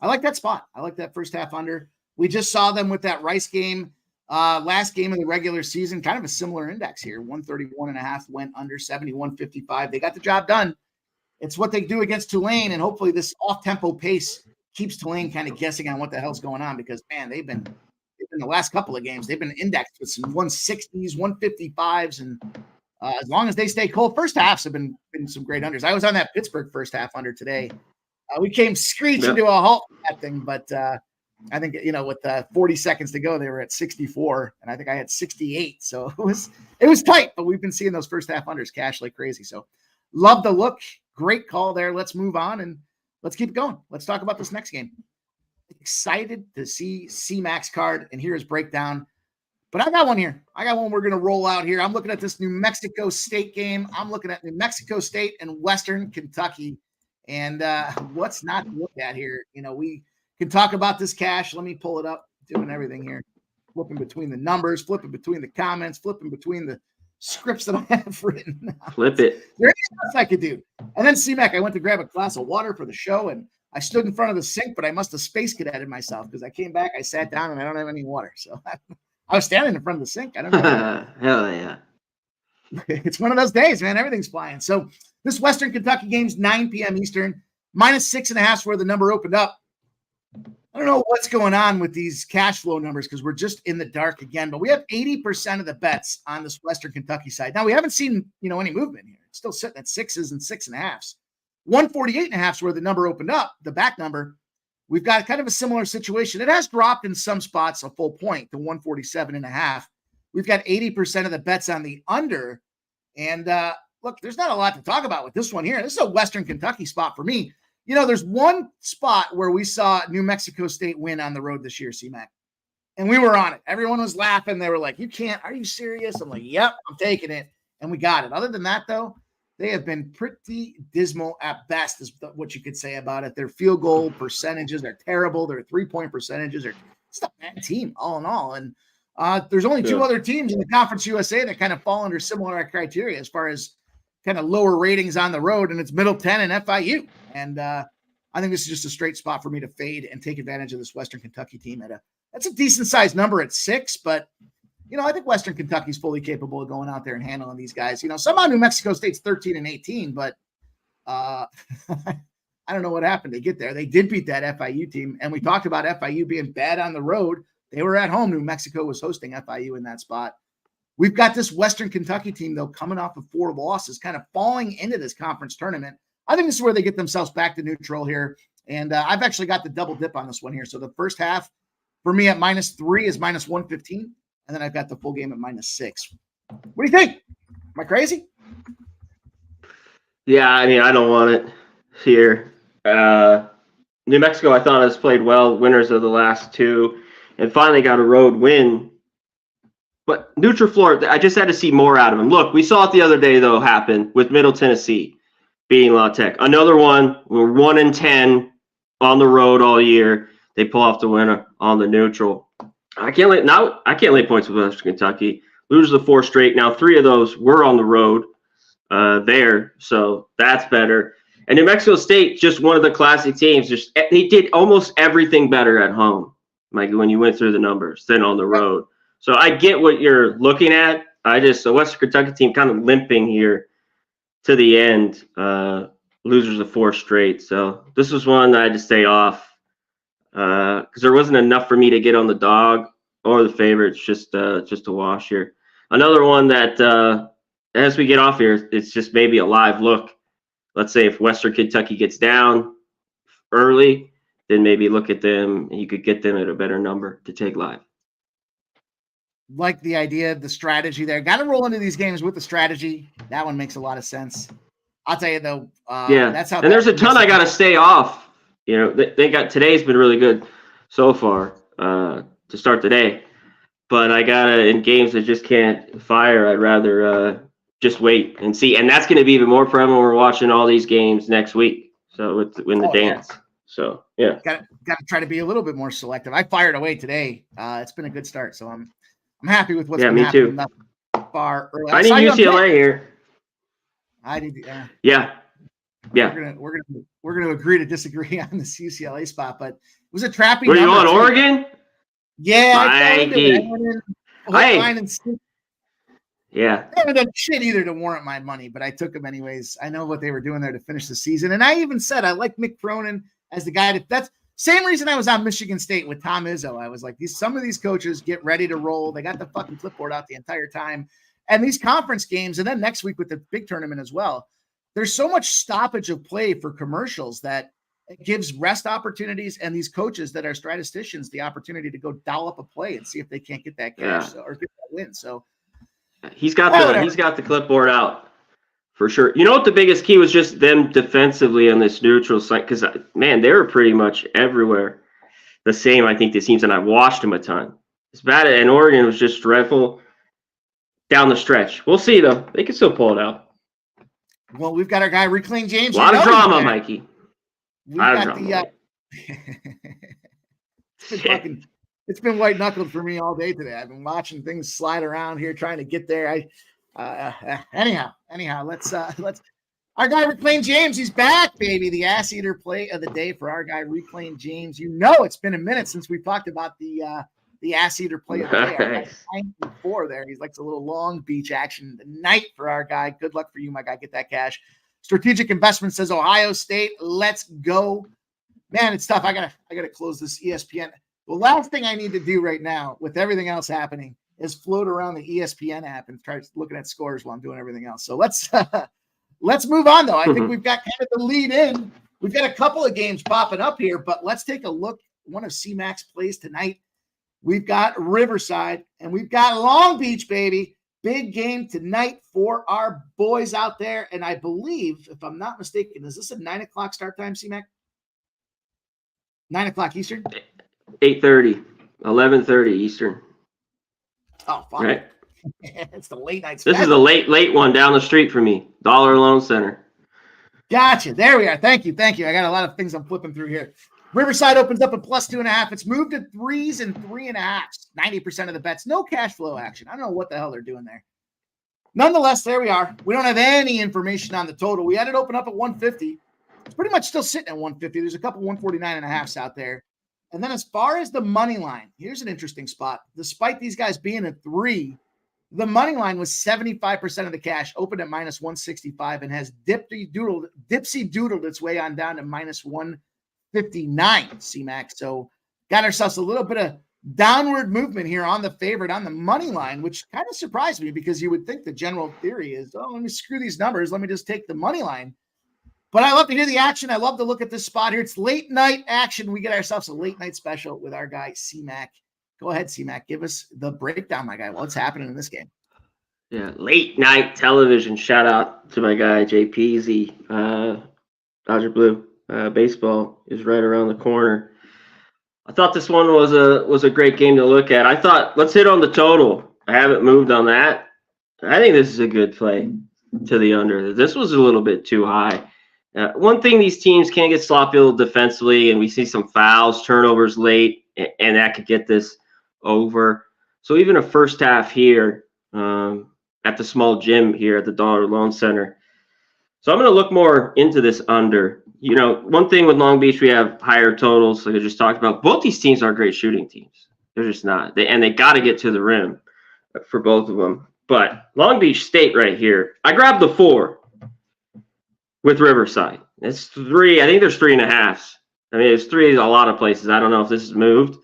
like that spot. I like that first half under. We just saw them with that Rice game, last game of the regular season, kind of a similar index here. 131.5 went under 71.55. They got the job done. It's what they do against Tulane, and hopefully this off-tempo pace keeps Tulane kind of guessing on what the hell's going on, because, man, they've been the last couple of games, they've been indexed with some 160s, 155s, and as long as they stay cold, first halves have been some great unders. I was on that Pittsburgh first half under today. We came screeching to a halt with that thing, but I think, with 40 seconds to go, they were at 64, and I think I had 68. So it was tight, but we've been seeing those first half unders cash like crazy. So love the look. Great call there. Let's move on and let's keep going. Let's talk about this next game. Excited to see C-Mac's card and hear his breakdown. But I got one here. I got one we're going to roll out here. I'm looking at this New Mexico State game. I'm looking at New Mexico State and Western Kentucky. And what's not to look at here? We can talk about this cash. Let me pull it up. Doing everything here. Flipping between the numbers, flipping between the comments, flipping between the scripts that I have written now. Flip it. There's stuff I could do. And then C-Mac, I went to grab a glass of water for the show, and I stood in front of the sink, but I must have space cadetted myself because I came back, I sat down, and I don't have any water. So I was standing in front of the sink. I don't know. Hell yeah. It's one of those days, man. Everything's flying. So this Western Kentucky game's 9 p.m. Eastern, -6.5 where the number opened up. I don't know what's going on with these cash flow numbers because we're just in the dark again, but we have 80% of the bets on this Western Kentucky side. Now, we haven't seen, any movement here. It's still sitting at 6s and 6.5s. 148.5 is where the number opened up, the back number. We've got kind of a similar situation. It has dropped in some spots a full point to 147.5. We've got 80% of the bets on the under. And look, there's not a lot to talk about with this one here. This is a Western Kentucky spot for me. There's one spot where we saw New Mexico State win on the road this year, C-Mac. And we were on it. Everyone was laughing. They were like, you can't. Are you serious? I'm like, yep, I'm taking it. And we got it. Other than that, though, they have been pretty dismal at best is what you could say about it. Their field goal percentages are terrible. Their three-point percentages are – it's not a bad team all in all. And there's only two other teams in the Conference USA that kind of fall under similar criteria as far as kind of lower ratings on the road, and it's Middle 10 and FIU. And I think this is just a straight spot for me to fade and take advantage of this Western Kentucky team that's a decent sized number at 6, but I think Western Kentucky's fully capable of going out there and handling these guys. Somehow New Mexico State's 13-18, but I don't know what happened to get there. They did beat that FIU team, and we talked about FIU being bad on the road. They were at home. New Mexico was hosting FIU in that spot. We've got this Western Kentucky team, though, coming off of 4 losses, kind of falling into this conference tournament. I think this is where they get themselves back to neutral here. And I've actually got the double dip on this one here. So the first half for me at -3 is -115. And then I've got the full game at -6. What do you think? Am I crazy? Yeah, I mean, I don't want it here. New Mexico, I thought, has played well, winners of the last 2, and finally got a road win. But neutral floor, I just had to see more out of them. Look, we saw it the other day, though, happen with Middle Tennessee beating La Tech. Another one, we're 1-10 on the road all year. They pull off the winner on the neutral. I can't lay points with Western Kentucky. Lose the 4 straight. Now 3 of those were on the road there, so that's better. And New Mexico State, just one of the classic teams. They did almost everything better at home, Mike, when you went through the numbers than on the road. So I get what you're looking at. The Western Kentucky team kind of limping here to the end, losers of 4 straight. So this was one that I had to stay off because there wasn't enough for me to get on the dog or the favorites, just a wash here. Another one that as we get off here, it's just maybe a live look. Let's say if Western Kentucky gets down early, then maybe look at them and you could get them at a better number to take live. like the idea of the strategy there. Got to roll into these games with the strategy. That one makes a lot of sense. I'll tell you though. That's how. And there's a ton I got to stay off. You know, they got today's been really good so far to start the day, but I gotta in games that just can't fire. I'd rather just wait and see, and that's going to be even more prevalent when we're watching all these games next week. So in the dance. Yeah. So yeah, got to try to be a little bit more selective. I fired away today. It's been a good start, so I'm happy with what's been happening thus far. Early. I need UCLA here. I did. Yeah. We're gonna agree to disagree on this UCLA spot, but it was a trapping. Were you on Oregon? Yeah, Yeah. I haven't done shit either to warrant my money, but I took them anyways. I know what they were doing there to finish the season, and I even said I like Mick Cronin as the guy. That's same reason I was on Michigan State with Tom Izzo. I was like, some of these coaches get ready to roll. They got the fucking clipboard out the entire time, and these conference games, and then next week with the big tournament as well. There's so much stoppage of play for commercials that it gives rest opportunities, and these coaches that are statisticians the opportunity to go dial up a play and see if they can't get that cash or get that win. So he's got the clipboard out for sure. You know what the biggest key was? Just them defensively on this neutral site, because man, they were pretty much everywhere the same. I think this seems, and I watched them a ton. It's bad, and Oregon was just dreadful down the stretch. We'll see though; they can still pull it out. Well, we've got our guy Reclaim James. A lot of drama, Mikey. It's been white knuckled for me all day today. I've been watching things slide around here, trying to get there. Anyhow, let's our guy Reclaim James. He's back, baby. The ass eater play of the day for our guy Reclaim James. You know, it's been a minute since we talked about the ass eater play of the day. 9-4 there. He's like a little Long Beach action tonight for our guy. Good luck for you, my guy. Get that cash. Strategic Investment says Ohio State. Let's go, man. It's tough. I gotta close this ESPN. The last thing I need to do right now, with everything else happening, is float around the ESPN app and try looking at scores while I'm doing everything else. So let's move on though. I think we've got kind of the lead in. We've got a couple of games popping up here, but let's take a look. One of C-Mac's plays tonight. We've got Riverside and we've got Long Beach, baby. Big game tonight for our boys out there. And I believe, if I'm not mistaken, is this a 9:00 start time, C-Mac? 9:00 Eastern? 8:30, 11:30 Eastern. Oh, fine. Right. It's the late night special. This is a late one down the street from me. Dollar Loan Center. Gotcha. There we are. Thank you. I got a lot of things I'm flipping through here. Riverside opens up at +2.5. It's moved to 3s and 3.5. 90% of the bets. No cash flow action. I don't know what the hell they're doing there. Nonetheless, there we are. We don't have any information on the total. We had it open up at 150. It's pretty much still sitting at 150. There's a couple 149.5s out there. And then as far as the money line, here's an interesting spot. Despite these guys being at 3, the money line was 75% of the cash, opened at -165, and has dipsy doodled its way on down to -159, C-Mac. So got ourselves a little bit of downward movement here on the favorite on the money line, which kind of surprised me because you would think the general theory is, let me screw these numbers. Let me just take the money line. But I love to hear the action. I love to look at this spot here. It's late night action. We get ourselves a late night special with our guy, C-Mac. Go ahead, C-Mac. Give us the breakdown, my guy. What's happening in this game? Yeah, late night television. Shout out to my guy, JPZ. Dodger Blue. Baseball is right around the corner. I thought this one was a great game to look at. I thought, let's hit on the total. I haven't moved on that. I think this is a good play to the under. This was a little bit too high. One thing, these teams can get sloppy defensively, and we see some fouls, turnovers late, and that could get this over. So even a first half here at the small gym here at the Dollar Loan Center. So I'm going to look more into this under. You know, one thing with Long Beach, we have higher totals, like I just talked about. Both these teams are great shooting teams. They're just not. They got to get to the rim for both of them. But Long Beach State right here, I grabbed the 4 with Riverside. It's 3. I think there's 3.5. I mean, it's 3 a lot of places. I don't know if this has moved.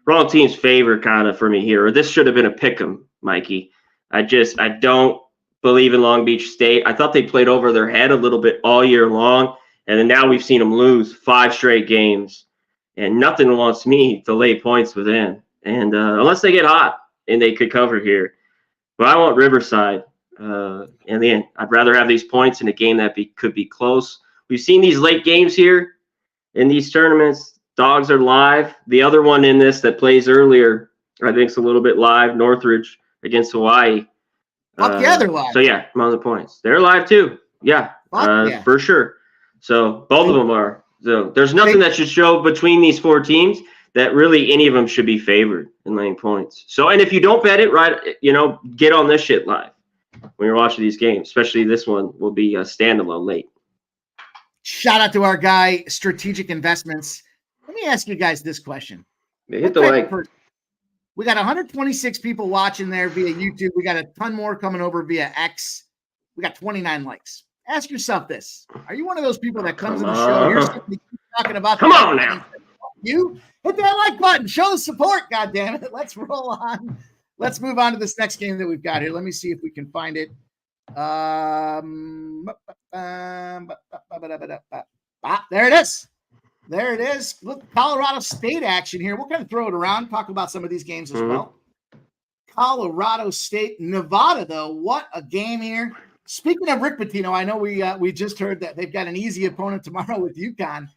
Wrong team's favor kind of for me here. Or this should have been a pick 'em, Mikey. I don't believe in Long Beach State. I thought they played over their head a little bit all year long. And then now we've seen them lose 5 straight games. And nothing wants me to lay points within. And unless they get hot. and they could cover here. But I want Riverside. In the end, I'd rather have these points in a game that could be close. We've seen these late games here in these tournaments. Dogs are live. The other one in this that plays earlier, I think, is a little bit live. Northridge against Hawaii. Yeah, they're live. So yeah, I'm on the points. They're live too. Yeah, yeah. For sure. So both of them are. So there's nothing that should show between these four teams that really any of them should be favored in laying points. So, and if you don't bet it right, get on this shit live when you're watching these games, especially this one will be a standalone late. Shout out to our guy, Strategic Investments. Let me ask you guys this question. Hit the like. We got 126 people watching there via YouTube. We got a ton more coming over via X. We got 29 likes. Ask yourself this. Are you one of those people that comes in the show? You're talking about Come on now. You hit that like button. Show the support, goddammit. Let's roll on. Let's move on to this next game that we've got here. Let me see if we can find it. There it is. There it is. Look, Colorado State action here. We'll kind of throw it around, talk about some of these games as well. Colorado State, Nevada, though. What a game here. Speaking of Rick Pitino, I know we just heard that they've got an easy opponent tomorrow with UConn.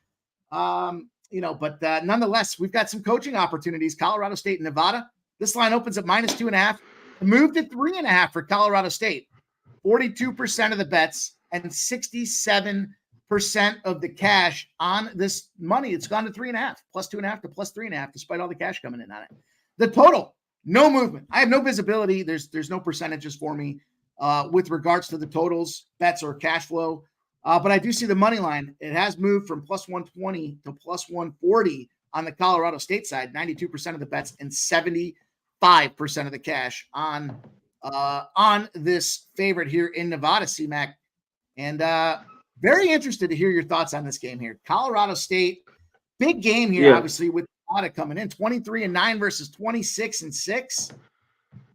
But nonetheless, we've got some coaching opportunities. Colorado State and Nevada. This line opens at -2.5. Moved to 3.5 for Colorado State. 42% of the bets and 67% of the cash on this money. It's gone to 3.5, +2.5 to +3.5, despite all the cash coming in on it. The total, no movement. I have no visibility. There's no percentages for me with regards to the totals, bets, or cash flow. But I do see the money line. It has moved from +120 to +140 on the Colorado State side. 92% of the bets and 75% of the cash on this favorite here in Nevada, CMAC. And very interested to hear your thoughts on this game here. Colorado State, big game here, obviously, with Nevada coming in 23-9 versus 26-6.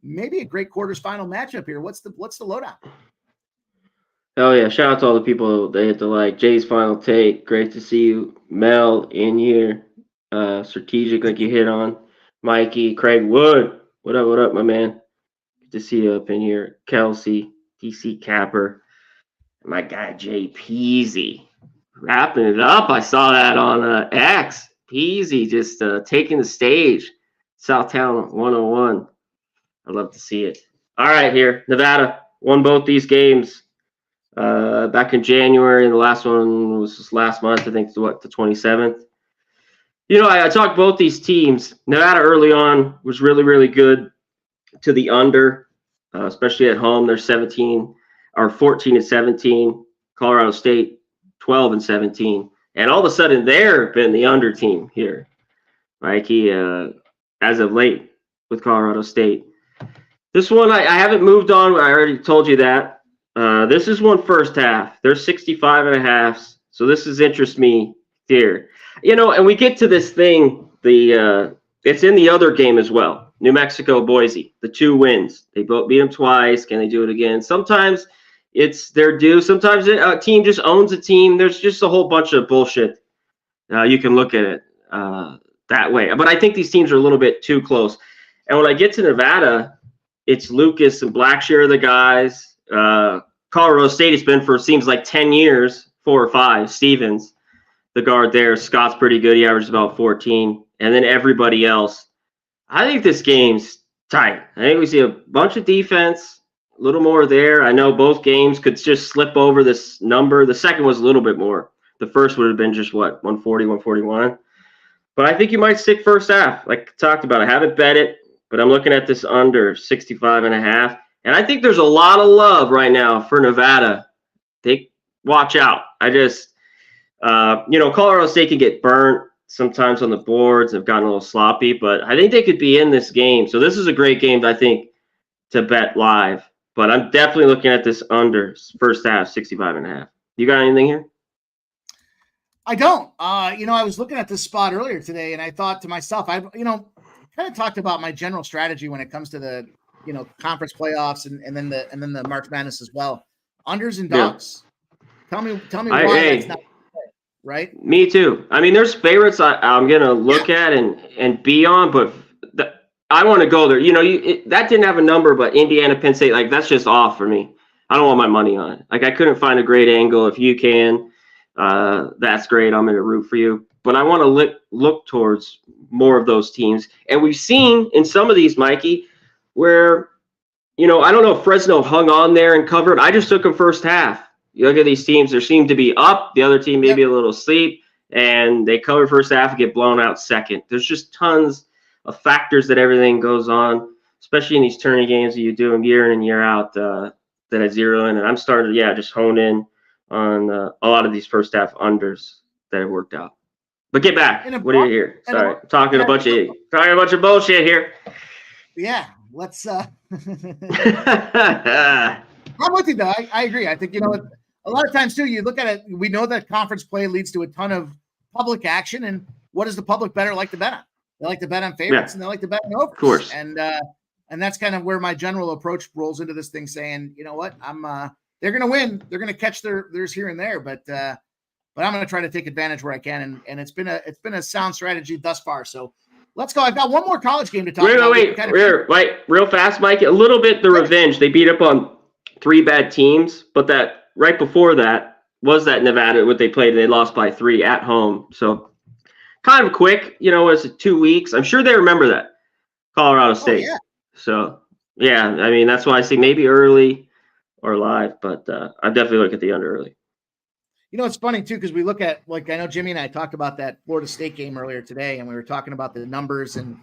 Maybe a great quarters final matchup here. What's the lowdown? Oh yeah, shout out to all the people that hit the like. Jay's final take. Great to see you. Mel in here. Strategic, like you hit on. Mikey, Craig Wood. What up, my man? Good to see you up in here. Kelsey, DC Capper. My guy Jay Peasy. Wrapping it up. I saw that on X. Peasy just taking the stage. Southtown 101. I'd love to see it. All right, here. Nevada won both these games back in January, and the last one was just last month, I think, the 27th. I talked both these teams. Nevada early on was really, really good to the under, especially at home. They're 14-17. Colorado State 12-17. And all of a sudden, they've been the under team here, Mikey, as of late with Colorado State. This one, I haven't moved on. I already told you that. This is one first half. They're 65.5. So this is interest me here. And we get to this thing, it's in the other game as well. New Mexico, Boise, the 2 wins. They both beat them twice. Can they do it again? Sometimes it's their due. Sometimes a team just owns a team. There's just a whole bunch of bullshit. You can look at it that way. But I think these teams are a little bit too close. And when I get to Nevada, it's Lucas and Blackshear are the guys. Colorado State has been for seems like 10 years, 4 or 5. Stevens, the guard there. Scott's pretty good. He averages about 14. And then everybody else. I think this game's tight. I think we see a bunch of defense, a little more there. I know both games could just slip over this number. The second was a little bit more. The first would have been just, 140, 141. But I think you might stick first half. Like I talked about, I haven't bet it, but I'm looking at this under 65.5. And I think there's a lot of love right now for Nevada. Watch out. I just, Colorado State can get burnt sometimes on the boards. They've gotten a little sloppy, but I think they could be in this game. So this is a great game, I think, to bet live. But I'm definitely looking at this under first half, 65.5. You got anything here? I don't. I was looking at this spot earlier today, and I thought to myself, I kind of talked about my general strategy when it comes to the, conference playoffs and then the March Madness as well. Unders and dogs. Yeah. Tell me why that's not right. Me too. I mean, there's favorites I'm gonna look at and be on, but I want to go there. That didn't have a number, but Indiana, Penn State, like that's just off for me. I don't want my money on it. Like I couldn't find a great angle. If you can, that's great. I'm going to root for you. But I want to look towards more of those teams. And we've seen in some of these, Mikey, where, I don't know if Fresno hung on there and covered. I just took them first half. You look at these teams, there seem to be up. The other team maybe a little asleep. And they cover first half and get blown out second. There's just tons of factors that everything goes on, especially in these tourney games that you do them year in and year out that I zero in. And I'm starting to, just hone in on a lot of these first half unders that have worked out. But get back. What are you here? Sorry, I'm talking a bunch of bullshit here. Yeah, let's. I'm with you though. I agree. I think a lot of times too. You look at it. We know that conference play leads to a ton of public action, and what does the public better like to bet on? They like to bet on favorites, and they like to bet on overs. Of course. And that's kind of where my general approach rolls into this thing, saying, you know what, they're going to win. They're going to catch theirs here and there, but I'm going to try to take advantage where I can. And it's been a sound strategy thus far. So let's go. I've got one more college game to talk about. Wait, real fast, Mike. A little bit the revenge. They beat up on 3 bad teams, but that right before that was that Nevada what they played. They lost by 3 at home. So kind of quick, it's 2 weeks. I'm sure they remember that Colorado State. Oh, yeah. So yeah, I mean that's why I say maybe early or live, but I definitely look at the under early. It's funny too, because we look at, like, I know Jimmy and I talked about that Florida State game earlier today, and we were talking about the numbers and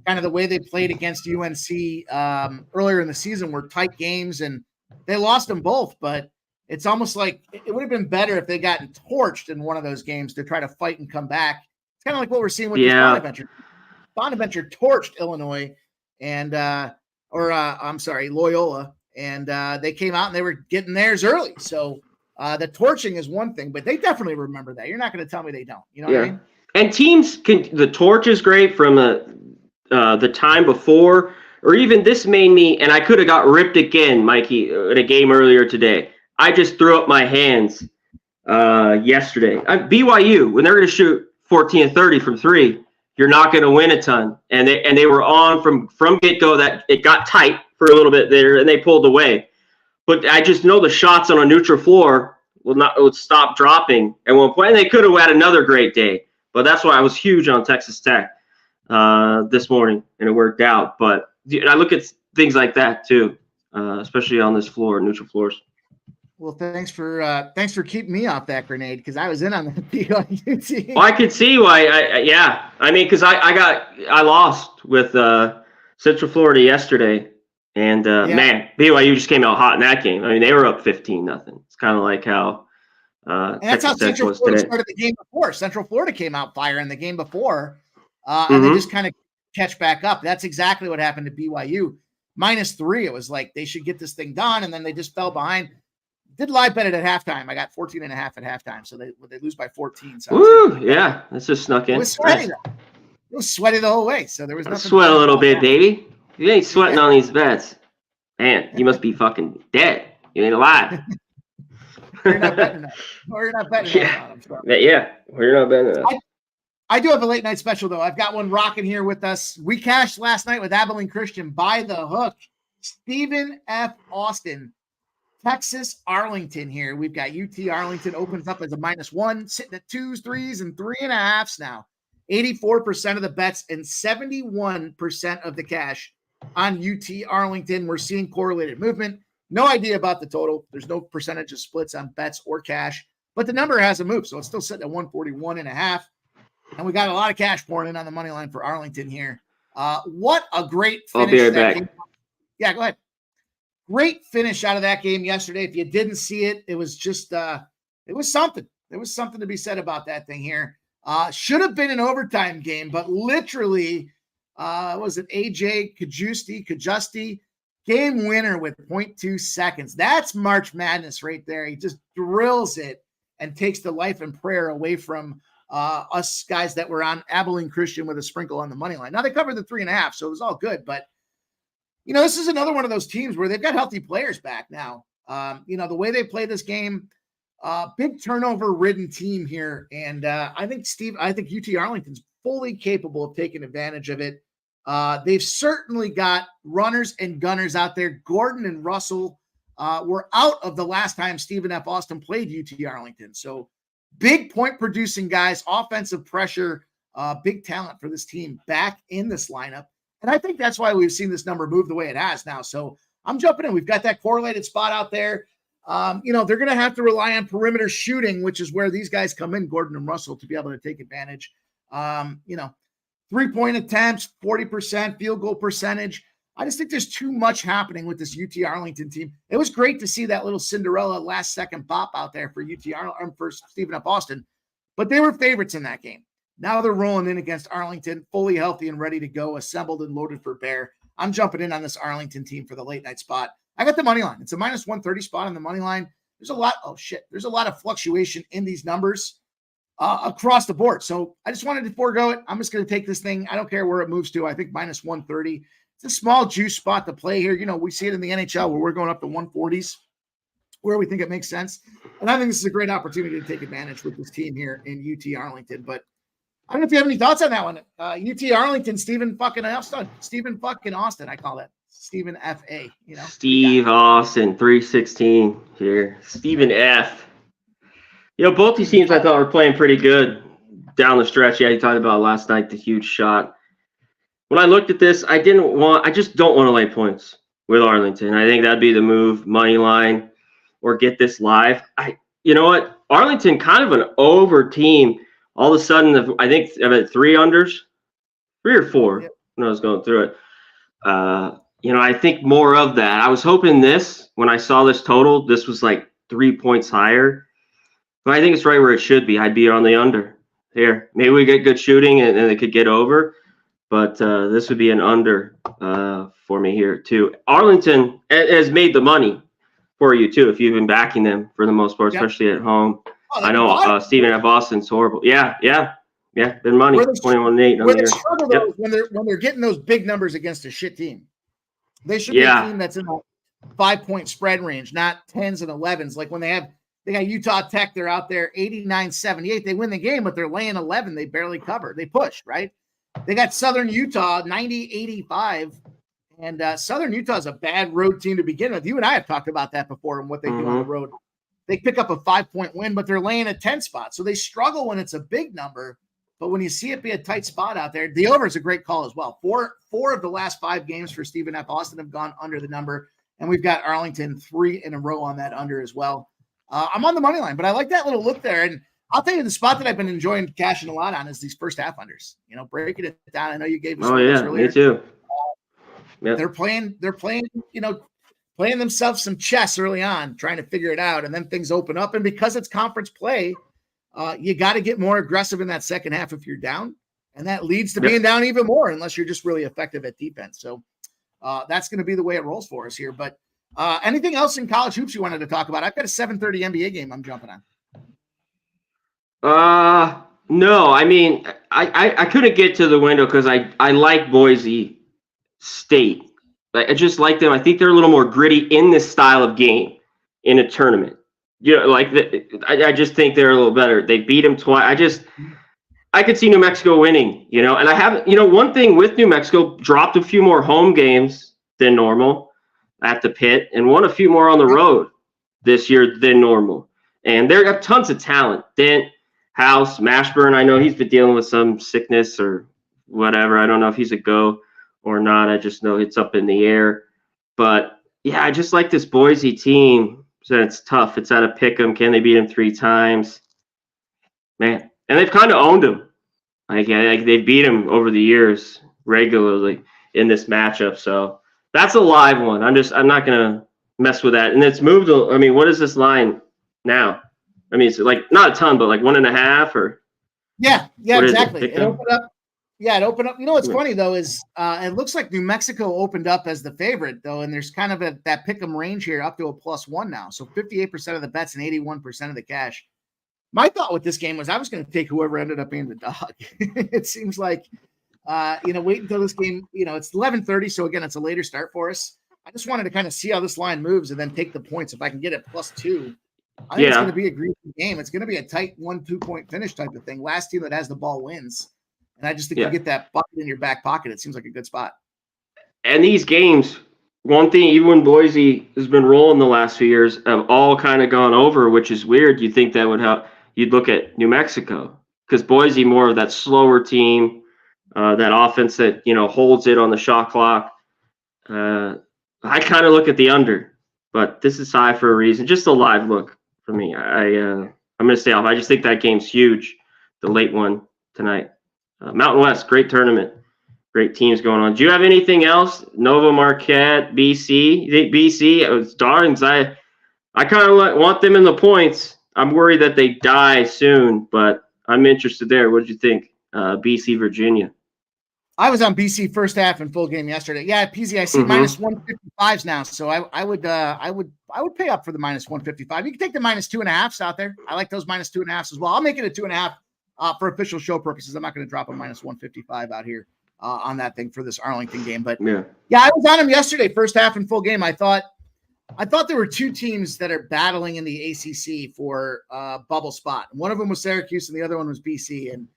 kind of the way they played against UNC earlier in the season were tight games, and they lost them both. But it's almost like it would have been better if they gotten torched in one of those games to try to fight and come back. It's kind of like what we're seeing with this Bonaventure. Bonaventure torched Illinois and Loyola, and they came out and they were getting theirs early. So the torching is one thing, but they definitely remember that. You're not going to tell me they don't. You know what I mean? And teams the torch is great from the time before, or even this made me, and I could have got ripped again, Mikey, in a game earlier today. I just threw up my hands yesterday. BYU, when they're going to shoot 14 and 30 from 3, you're not going to win a ton. And they were on from get-go that it got tight for a little bit there, and they pulled away. But I just know the shots on a neutral floor would stop dropping at one point. And they could have had another great day. But that's why I was huge on Texas Tech this morning, and it worked out. But I look at things like that too, especially on this floor, neutral floors. Well, thanks for keeping me off that grenade, because I was in on the BYU team. Well, I could see why. I mean, because I lost with Central Florida yesterday. And, man, BYU just came out hot in that game. I mean, they were up 15-0. It's kind of like how and that's how Central Florida started the game before. Central Florida came out firing the game before, and they just kind of catch back up. That's exactly what happened to BYU. -3, it was like they should get this thing done, and then they just fell behind. Did live bet it at halftime. I got 14.5 at halftime, so they lose by 14. So yeah, that's just snuck in. It was sweaty, though. It was sweaty the whole way, so there was nothing. Sweat a little bit, baby. You ain't sweating on these bets. Man, you must be fucking dead. You ain't alive. You're not betting enough. Or you're not betting enough. Yeah, or you're not betting enough. I do have a late night special, though. I've got one rocking here with us. We cashed last night with Abilene Christian by the hook. Stephen F. Austin, Texas Arlington here. We've got UT Arlington opens up as a -1, sitting at 2s, 3s, and 3.5s now. 84% of the bets and 71% of the cash on UT Arlington. We're seeing correlated movement. No idea about the total. There's no percentage of splits on bets or cash, but the number hasn't moved, so it's still sitting at 141.5. And we got a lot of cash pouring in on the money line for Arlington here. What a great finish. I'll be right back. Game. Yeah, go ahead. Great finish out of that game yesterday. If you didn't see it, it was just it was something. There was something to be said about that thing here. Should have been an overtime game, but literally, was it AJ Kajusti, game winner with 0.2 seconds. That's March Madness right there. He just drills it and takes the life and prayer away from us guys that were on Abilene Christian with a sprinkle on the money line. Now they covered the 3.5, so it was all good. But this is another one of those teams where they've got healthy players back now. The way they play this game. Big turnover-ridden team here, and I think UT Arlington's fully capable of taking advantage of it. They've certainly got runners and gunners out there. Gordon and Russell were out of the last time Stephen F. Austin played UT Arlington. So big point producing guys, offensive pressure, big talent for this team back in this lineup. And I think that's why we've seen this number move the way it has now. So I'm jumping in. We've got that correlated spot out there. They're going to have to rely on perimeter shooting, which is where these guys come in, Gordon and Russell, to be able to take advantage. 3-point attempts, 40% field goal percentage. I just think there's too much happening with this UT Arlington team. It was great to see that little Cinderella last second bop out there for for Stephen F. Austin, but they were favorites in that game. Now they're rolling in against Arlington, fully healthy and ready to go, assembled and loaded for bear. I'm jumping in on this Arlington team for the late night spot. I got the money line. It's a minus 130 spot on the money line. There's a lot. There's a lot of fluctuation in these numbers across the board. So I just wanted to forego it. I'm just going to take this thing. I don't care where it moves to. I think minus 130. It's a small juice spot to play here. We see it in the NHL where we're going up to 140s, where we think it makes sense. And I think this is a great opportunity to take advantage with this team here in UT Arlington. But I don't know if you have any thoughts on that one. UT Arlington, Stephen fucking Austin, I call that. Stephen F.A., Steve Austin, 316 here. Stephen F. Both these teams I thought were playing pretty good down the stretch. Yeah, you talked about last night, the huge shot. When I looked at this, I just don't want to lay points with Arlington. I think that'd be the move, money line, or get this live. You know what? Arlington, kind of an over team. All of a sudden, I think I've had 3 unders, 3 or 4 when I was going through it. I think more of that. I was hoping when I saw this total, this was like 3 points higher. But I think it's right where it should be. I'd be on the under here. Maybe we get good shooting and they could get over. But this would be an under for me here, too. Arlington has made the money for you, too, if you've been backing them for the most part, especially at home. I know Stephen F. Austin's horrible. Yeah, been money, 21-8 on the year. When they're getting those big numbers against a shit team. They should be a team that's in the 5-point spread range, not 10s and 11s. Like when they got Utah Tech, they're out there 89-78. They win the game, but they're laying 11. They barely cover. They push, right? They got Southern Utah 90-85. And Southern Utah is a bad road team to begin with. You and I have talked about that before and what they do on the road. They pick up a 5-point win, but they're laying a 10 spot. So they struggle when it's a big number. But when you see it be a tight spot out there, the over is a great call as well. Four of the last 5 games for Stephen F. Austin have gone under the number. And we've got Arlington 3 in a row on that under as well. I'm on the money line, but I like that little look there. And I'll tell you the spot that I've been enjoying cashing a lot on is these first half unders. Breaking it down. I know you gave me earlier. Me too. They're playing, playing themselves some chess early on, trying to figure it out, and then things open up. And because it's conference play, you got to get more aggressive in that second half if you're down, and that leads to being down even more unless you're just really effective at defense. So that's going to be the way it rolls for us here. But anything else in college hoops you wanted to talk about? I've got a 7:30 NBA game I'm jumping on. No, I mean, I couldn't get to the window because I like Boise State. I just like them. I think they're a little more gritty in this style of game in a tournament. I just think they're a little better. They beat them twice. I could see New Mexico winning, and I haven't, one thing with New Mexico, dropped a few more home games than normal at the pit and won a few more on the road this year than normal. And they got tons of talent. Dent, House, Mashburn, I know he's been dealing with some sickness or whatever. I don't know if he's a go or not. I just know it's up in the air. But, yeah, I just like this Boise team. So it's tough. It's at a pick 'em. Can they beat them 3 times? Man. And they've kind of owned them. Like they beat them over the years regularly in this matchup. So that's a live one. I'm not going to mess with that. And it's moved. I mean, what is this line now? I mean, it's like not a ton, but like 1.5 or. Yeah, exactly. It opened up. Yeah, it opened up. What's funny though is it looks like New Mexico opened up as the favorite though, and there's kind of that pick 'em range here up to a +1 now. So 58% of the bets and 81% of the cash. My thought with this game was I was going to take whoever ended up being the dog. It seems like, wait until this game, it's 11:30. So again, it's a later start for us. I just wanted to kind of see how this line moves and then take the points. If I can get it +2, I think it's going to be a great game. It's going to be a tight 1-2 point finish type of thing. Last team that has the ball wins. And I just think you get that bucket in your back pocket. It seems like a good spot. And these games, one thing, even when Boise has been rolling the last few years, have all kind of gone over, which is weird. You think that would help. You'd look at New Mexico, because Boise more of that slower team, that offense that, holds it on the shot clock. I kind of look at the under, but this is high for a reason. Just a live look for me. I'm going to stay off. I just think that game's huge, the late one tonight. Mountain West, great tournament. Great teams going on. Do you have anything else? Nova, Marquette, BC. You think BC? It was Darns. I kind of want them in the points. I'm worried that they die soon, but I'm interested there. What did you think? BC, Virginia. I was on BC first half and full game yesterday. Yeah, PZ, I see minus 155s now, so I would pay up for the minus 155. You can take the minus 2.5s out there. I like those minus 2.5s as well. I'll make it a 2.5 for official show purposes. I'm not going to drop a minus 155 out here on that thing for this Arlington game. But yeah, I was on them yesterday, first half and full game. I thought there were two teams that are battling in the ACC for bubble spot. One of them was Syracuse, and the other one was BC. And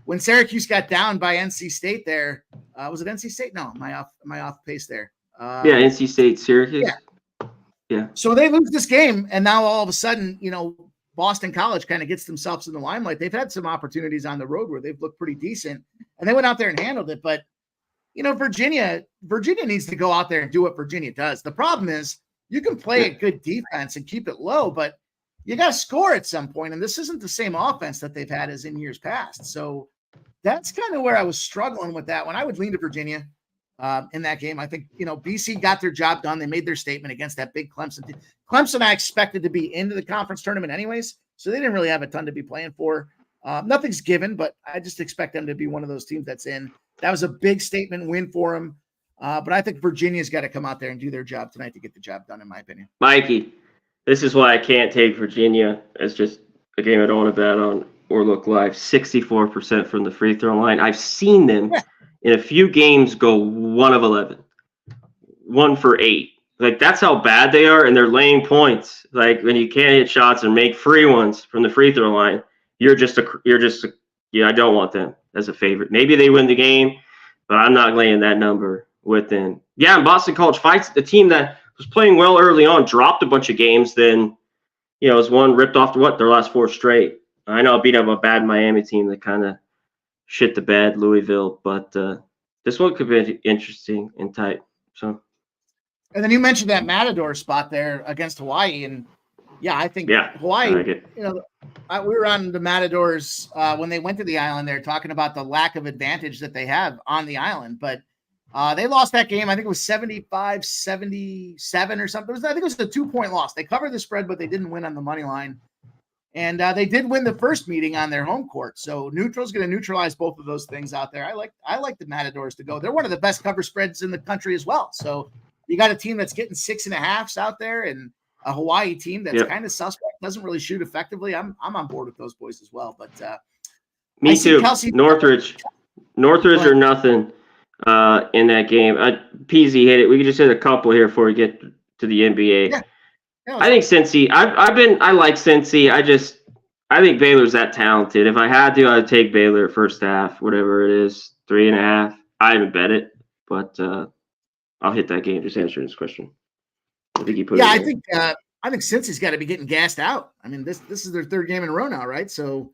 when Syracuse got down by NC State, there was it NC State? No, am I off pace there? NC State, Syracuse. Yeah. So they lose this game, and now all of a sudden, Boston College kind of gets themselves in the limelight. They've had some opportunities on the road where they've looked pretty decent, and they went out there and handled it. But, Virginia needs to go out there and do what Virginia does. The problem is you can play a good defense and keep it low, but you got to score at some point, and this isn't the same offense that they've had as in years past. So that's kind of where I was struggling with that one. I would lean to Virginia in that game. I think, BC got their job done. They made their statement against that big Clemson team. Clemson, I expected to be into the conference tournament anyways, so they didn't really have a ton to be playing for. Nothing's given, but I just expect them to be one of those teams that's in. That was a big statement win for them. But I think Virginia's got to come out there and do their job tonight to get the job done, in my opinion. Mikey, this is why I can't take Virginia as just a game I don't want to bet on or look live. 64% from the free throw line. I've seen them in a few games go 1 of 11, 1 for 8. Like, that's how bad they are, and they're laying points. Like, when you can't hit shots and make free ones from the free throw line, I don't want them as a favorite. Maybe they win the game, but I'm not laying that number with them. Yeah, and Boston College fights the team that was playing well early on, dropped a bunch of games, then, was one ripped off to their last 4 straight. I know I beat up a bad Miami team that kind of shit the bed, Louisville, but this one could be interesting and tight. So. And then you mentioned that Matador spot there against Hawaii, and I think Hawaii. We were on the Matadors when they went to the island. There talking about the lack of advantage that they have on the island, but they lost that game. I think it was 75-77 or something. I think it was a 2-point loss. They covered the spread, but they didn't win on the money line. And they did win the first meeting on their home court. So neutral's going to neutralize both of those things out there. I like the Matadors to go. They're one of the best cover spreads in the country as well. So you got a team that's getting 6.5s out there, and a Hawaii team that's kind of suspect, doesn't really shoot effectively. I'm on board with those boys as well. But me too. Northridge or nothing in that game. PZ hit it. We could just hit a couple here before we get to the NBA. Yeah. I think Cincy. I like Cincy. I think Baylor's that talented. If I had to, I'd take Baylor first half, whatever it is, 3.5. I haven't bet it, but I'll hit that game. Just answering this question. I think he put. Yeah, I think Cincy's got to be getting gassed out. I mean, this is their 3rd game in a row now, right? So,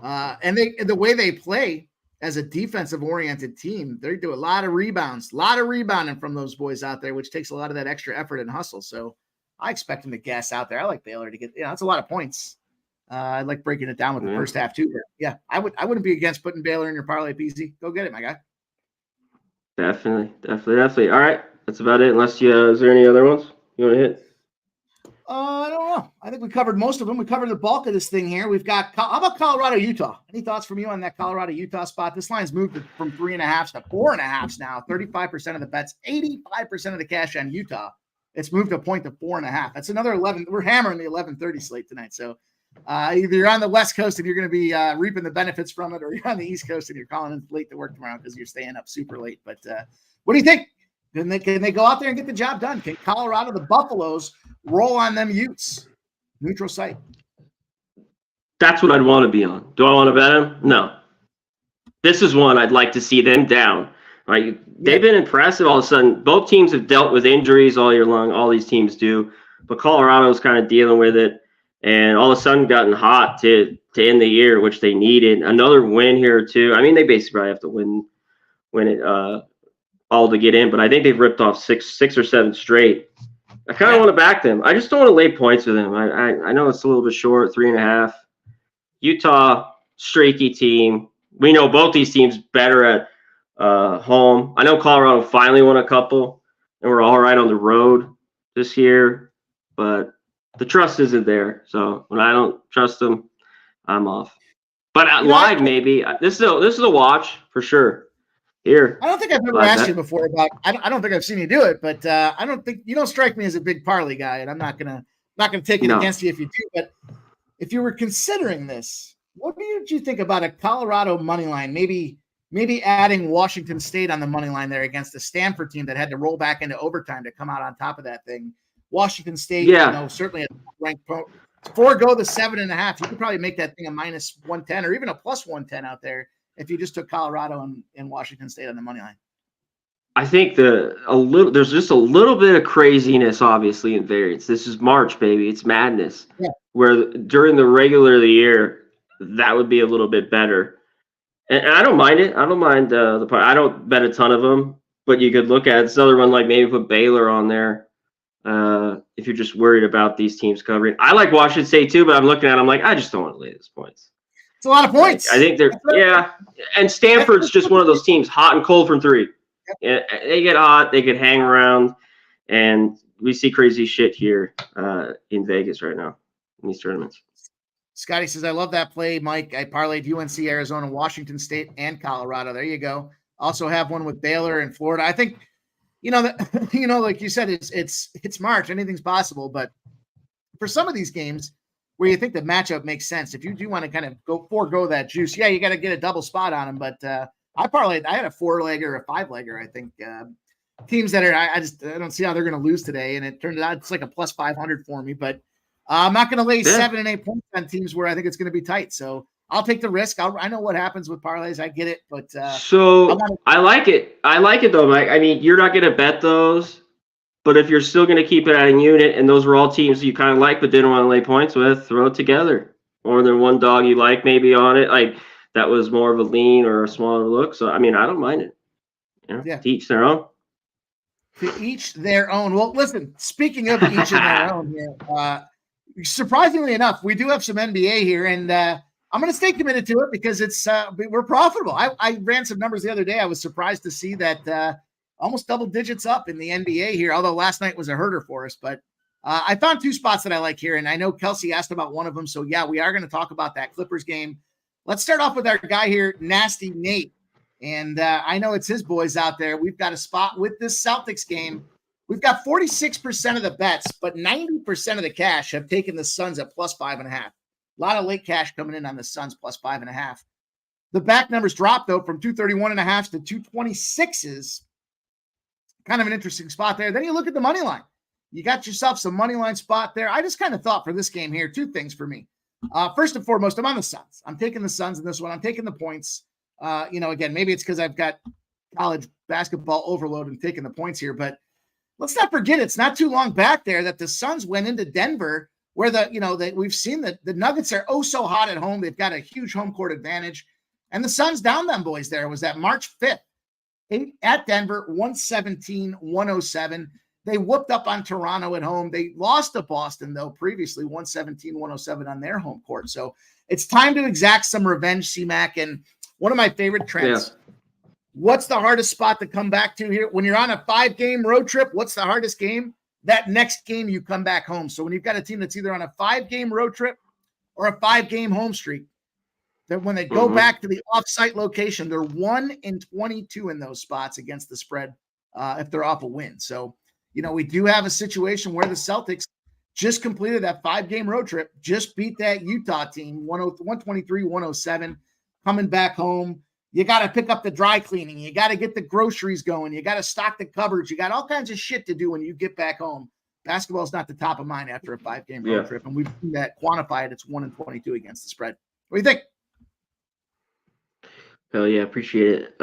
and the way they play as a defensive-oriented team, they do a lot of rebounding from those boys out there, which takes a lot of that extra effort and hustle. So, I expect them to gas out there. I like Baylor to get. That's a lot of points. I like breaking it down with the first half too. But I wouldn't be against putting Baylor in your parlay, PZ. Go get it, my guy. Definitely. All right, that's about it. Unless is there any other ones you want to hit? I don't know. I think we covered most of them. We covered the bulk of this thing here. We've got how about Colorado, Utah? Any thoughts from you on that Colorado, Utah spot? This line's moved from 3.5s to 4.5s now. 35% of the bets, 85% of the cash on Utah. It's moved a point to 4.5. That's another 11. We're hammering the 11:30 slate tonight. So either you're on the West Coast and you're going to be reaping the benefits from it, or you're on the East Coast and you're calling in late to work tomorrow because you're staying up super late. But what do you think? Can they go out there and get the job done? Can Colorado, the Buffaloes, roll on them Utes? Neutral site. That's what I'd want to be on. Do I want to bet him? No. This is one I'd like to see them down. Like they've been impressive all of a sudden. Both teams have dealt with injuries all year long. All these teams do, but Colorado's kind of dealing with it, and all of a sudden gotten hot to end the year, which they needed. Another win here too. I mean, they basically probably have to win it all to get in, but I think they've ripped off six or seven straight. I kind of want to back them. I just don't want to lay points with them. I know it's a little bit short, 3.5. Utah, streaky team. We know both these teams better at home. I know Colorado finally won a couple, and we're all right on the road this year, but the trust isn't there. So when I don't trust them, I'm off. But at live, maybe this is a watch for sure. Here, I don't think I've ever asked you before about. I don't think I've seen you do it, but I don't think you don't strike me as a big parlay guy, and I'm not gonna take it against you if you do. But if you were considering this, what did you think about a Colorado money line? Maybe adding Washington State on the money line there against a Stanford team that had to roll back into overtime to come out on top of that thing. Washington State, certainly a ranked forego the 7.5. You could probably make that thing a -110 or even a +110 out there if you just took Colorado and Washington State on the money line. I think there's just a little bit of craziness, obviously, in variance. This is March, baby. It's madness. Yeah. Where during the regular of the year, that would be a little bit better. And I don't mind it. I don't mind the part. I don't bet a ton of them, but you could look at this other one, like maybe put Baylor on there if you're just worried about these teams covering. I like Washington State too, but I'm looking at them like, I just don't want to lay these points. It's a lot of points. I think and Stanford's just one of those teams, hot and cold from three. Yep. They get hot, they could hang around, and we see crazy shit here in Vegas right now in these tournaments. Scotty says, I love that play, Mike. I parlayed UNC, Arizona, Washington State, and Colorado. There you go. Also have one with Baylor and Florida. I think, like you said, it's March. Anything's possible. But for some of these games where you think the matchup makes sense, if you do want to kind of forego that juice, you got to get a double spot on them. But I had a 4-legger, a 5-legger, I think. Teams that are, I don't see how they're going to lose today. And it turned out it's like a +500 for me. But I'm not going to lay 7 and 8 points on teams where I think it's going to be tight. So I'll take the risk. I know what happens with parlays. I get it. But I like it. I like it, though, Mike. I mean, you're not going to bet those. But if you're still going to keep it at a unit, and those were all teams you kind of like but didn't want to lay points with, throw it together. Or then one dog you like maybe on it. Like that was more of a lean or a smaller look. So, I mean, I don't mind it. To each their own. To each their own. Well, listen, speaking of each of their own here, surprisingly enough, we do have some NBA here, and I'm going to stay committed to it because it's we're profitable. I ran some numbers the other day. I was surprised to see that almost double digits up in the NBA here, although last night was a herder for us. But I found 2 spots that I like here, and I know Kelsey asked about one of them. So, yeah, we are going to talk about that Clippers game. Let's start off with our guy here, Nasty Nate. And I know it's his boys out there. We've got a spot with this Celtics game. We've got 46% of the bets, but 90% of the cash have taken the Suns at +5.5. A lot of late cash coming in on the Suns +5.5. The back numbers dropped, though, from 231.5 to 226s. Kind of an interesting spot there. Then you look at the money line. You got yourself some money line spot there. I just kind of thought for this game here, 2 things for me. First and foremost, I'm on the Suns. I'm taking the Suns in this one. I'm taking the points. Again, maybe it's because I've got college basketball overload and taking the points here, but let's not forget it's not too long back there that the Suns went into Denver where we've seen that the Nuggets are so hot at home. They've got a huge home court advantage, and the Suns down them boys there was that March 5th at Denver, 117-107. They whooped up on Toronto at home. They lost to Boston, though, previously, 117-107 on their home court. So it's time to exact some revenge, C-Mac. And one of my favorite trends. Yeah. What's the hardest spot to come back to here? When you're on a 5-game road trip, what's the hardest game? That next game you come back home. So when you've got a team that's either on a 5-game road trip or a 5-game home streak, that when they go back to the off-site location, they're 1-22 in those spots against the spread if they're off a win. So, we do have a situation where the Celtics just completed that 5-game road trip, just beat that Utah team, 123-107, coming back home. You got to pick up the dry cleaning. You got to get the groceries going. You got to stock the cupboards. You got all kinds of shit to do when you get back home. Basketball is not the top of mind after a 5-game road trip, and we've seen that quantified. It's 1-22 against the spread. What do you think? Hell yeah, appreciate it.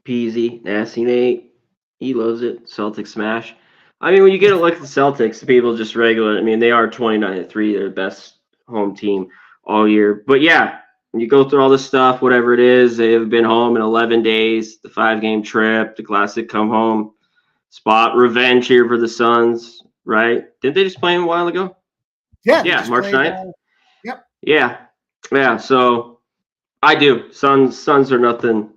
Peasy, Nasty Nate, he loves it. Celtics smash. I mean, when you get a look at the Celtics, the people just regular. I mean, they are 29-3. They're the best home team all year. But yeah, when you go through all this stuff, whatever it is, they have been home in 11 days. The 5-game trip, the classic come home spot, revenge here for the Suns, right? Didn't they just play him a while ago? Yeah. Yeah, March 9th. Yep. Yeah. So I do. Suns are nothing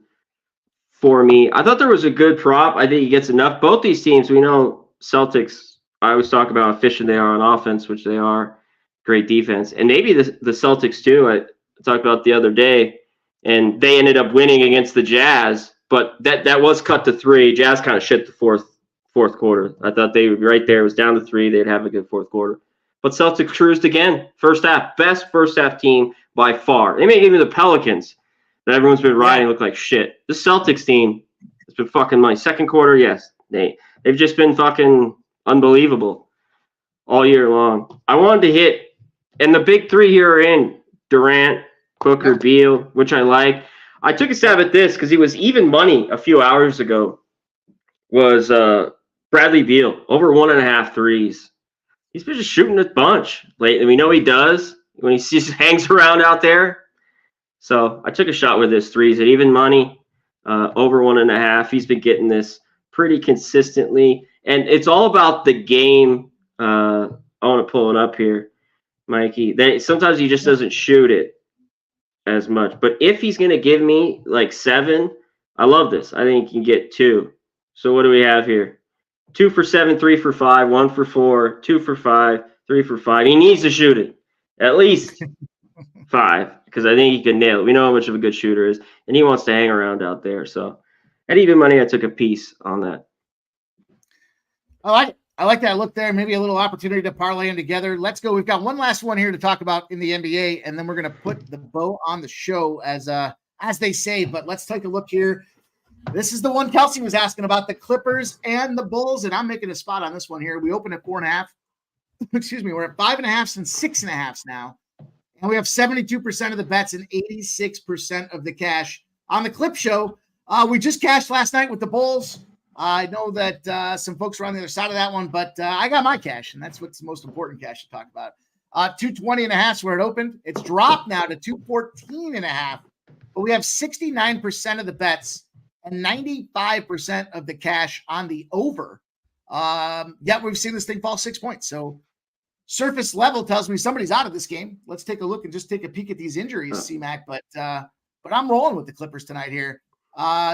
for me. I thought there was a good prop. I think he gets enough. Both these teams, we know Celtics, I always talk about how efficient they are on offense, which they are. Great defense. And maybe the Celtics too. I talked about the other day, and they ended up winning against the Jazz, but that was cut to 3. Jazz kind of shit the fourth quarter. I thought they would right there. It was down to 3. They'd have a good fourth quarter. But Celtics cruised again. First half. Best first half team by far. They may give me the Pelicans that everyone's been riding look like shit. The Celtics team has been fucking my second quarter. Yes, they've just been fucking unbelievable all year long. I wanted to hit, and the big 3 here are in Durant, Booker, Beal, which I like. I took a stab at this because he was even money a few hours ago. Was Bradley Beal over 1.5 threes. He's been just shooting a bunch lately. We know he does when he just hangs around out there. So I took a shot with his threes at even money, over 1.5. He's been getting this pretty consistently. And it's all about the game. I want to pull it up here, Mikey. Sometimes he just doesn't shoot it as much. But if he's going to give me like 7, I love this. I think he can get 2. So what do we have here? 2 for 7, 3 for 5, 1 for 4, 2 for 5, 3 for 5. He needs to shoot it. At least 5, because I think he can nail it. We know how much of a good shooter is, and he wants to hang around out there. So at even money, I took a piece on that. I like that look there. Maybe a little opportunity to parlay them together. Let's go. We've got one last one here to talk about in the NBA, and then we're going to put the bow on the show, as they say. But let's take a look here. This is the one Kelsey was asking about, the Clippers and the Bulls, and I'm making a spot on this one here. We open at 4.5. Excuse me. We're at 5.5 and 6.5 now, and we have 72% of the bets and 86% of the cash on the Clip Show. We just cashed last night with the Bulls. I know that some folks were on the other side of that one, but I got my cash, and that's what's the most important cash to talk about. 220.5 is where it opened. It's dropped now to 214.5, but we have 69% of the bets and 95% of the cash on the over. Yet we've seen this thing fall 6 points. So surface level tells me somebody's out of this game. Let's take a look and just take a peek at these injuries, C-Mac. But I'm rolling with the Clippers tonight here.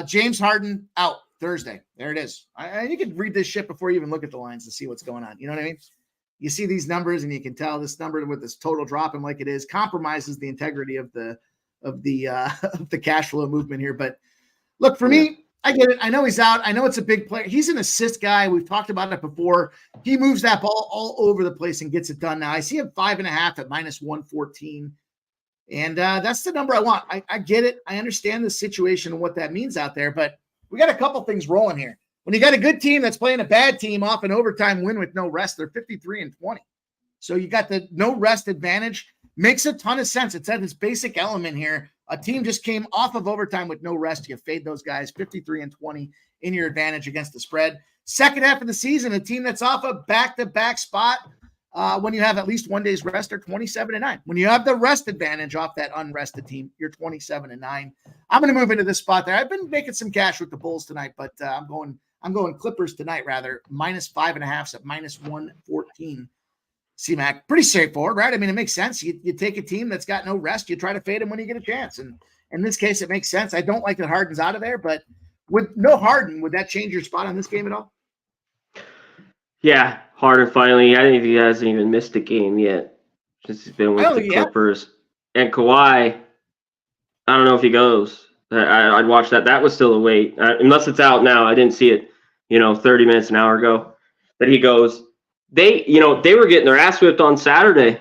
James Harden out Thursday. There it is. You can read this shit before you even look at the lines to see what's going on. You know what I mean? You see these numbers and you can tell this number with this total dropping like it is compromises the integrity of the cash flow movement here. But look, for me, I get it. I know he's out. I know it's a big player. He's an assist guy. We've talked about it before. He moves that ball all over the place and gets it done. Now I see him 5.5 at -114. And that's the number I want. I get it. I understand the situation and what that means out there, but we got a couple things rolling here. When you got a good team that's playing a bad team off an overtime win with no rest, they're 53-20. So you got the no rest advantage. Makes a ton of sense. It's at this basic element here. A team just came off of overtime with no rest. You fade those guys 53-20 in your advantage against the spread. Second half of the season, a team that's off a back-to-back spot when you have at least 1 day's rest, they're 27-9. When you have the rest advantage off that unrested team, you're 27-9. I'm going to move into this spot there. I've been making some cash with the Bulls tonight, but I'm going Clippers tonight rather. -5.5 at -114. C-Mac, pretty straightforward, right? I mean, it makes sense. You take a team that's got no rest, you try to fade them when you get a chance. And in this case, it makes sense. I don't like that Harden's out of there, but with no Harden, would that change your spot on this game at all? Yeah, Harden finally. I think he hasn't even missed a game yet. Since he's been with the Clippers. And Kawhi, I don't know if he goes. I'd watch that. That was still a wait. Unless it's out now. I didn't see it, 30 minutes, an hour ago, that he goes. They were getting their ass whipped on Saturday.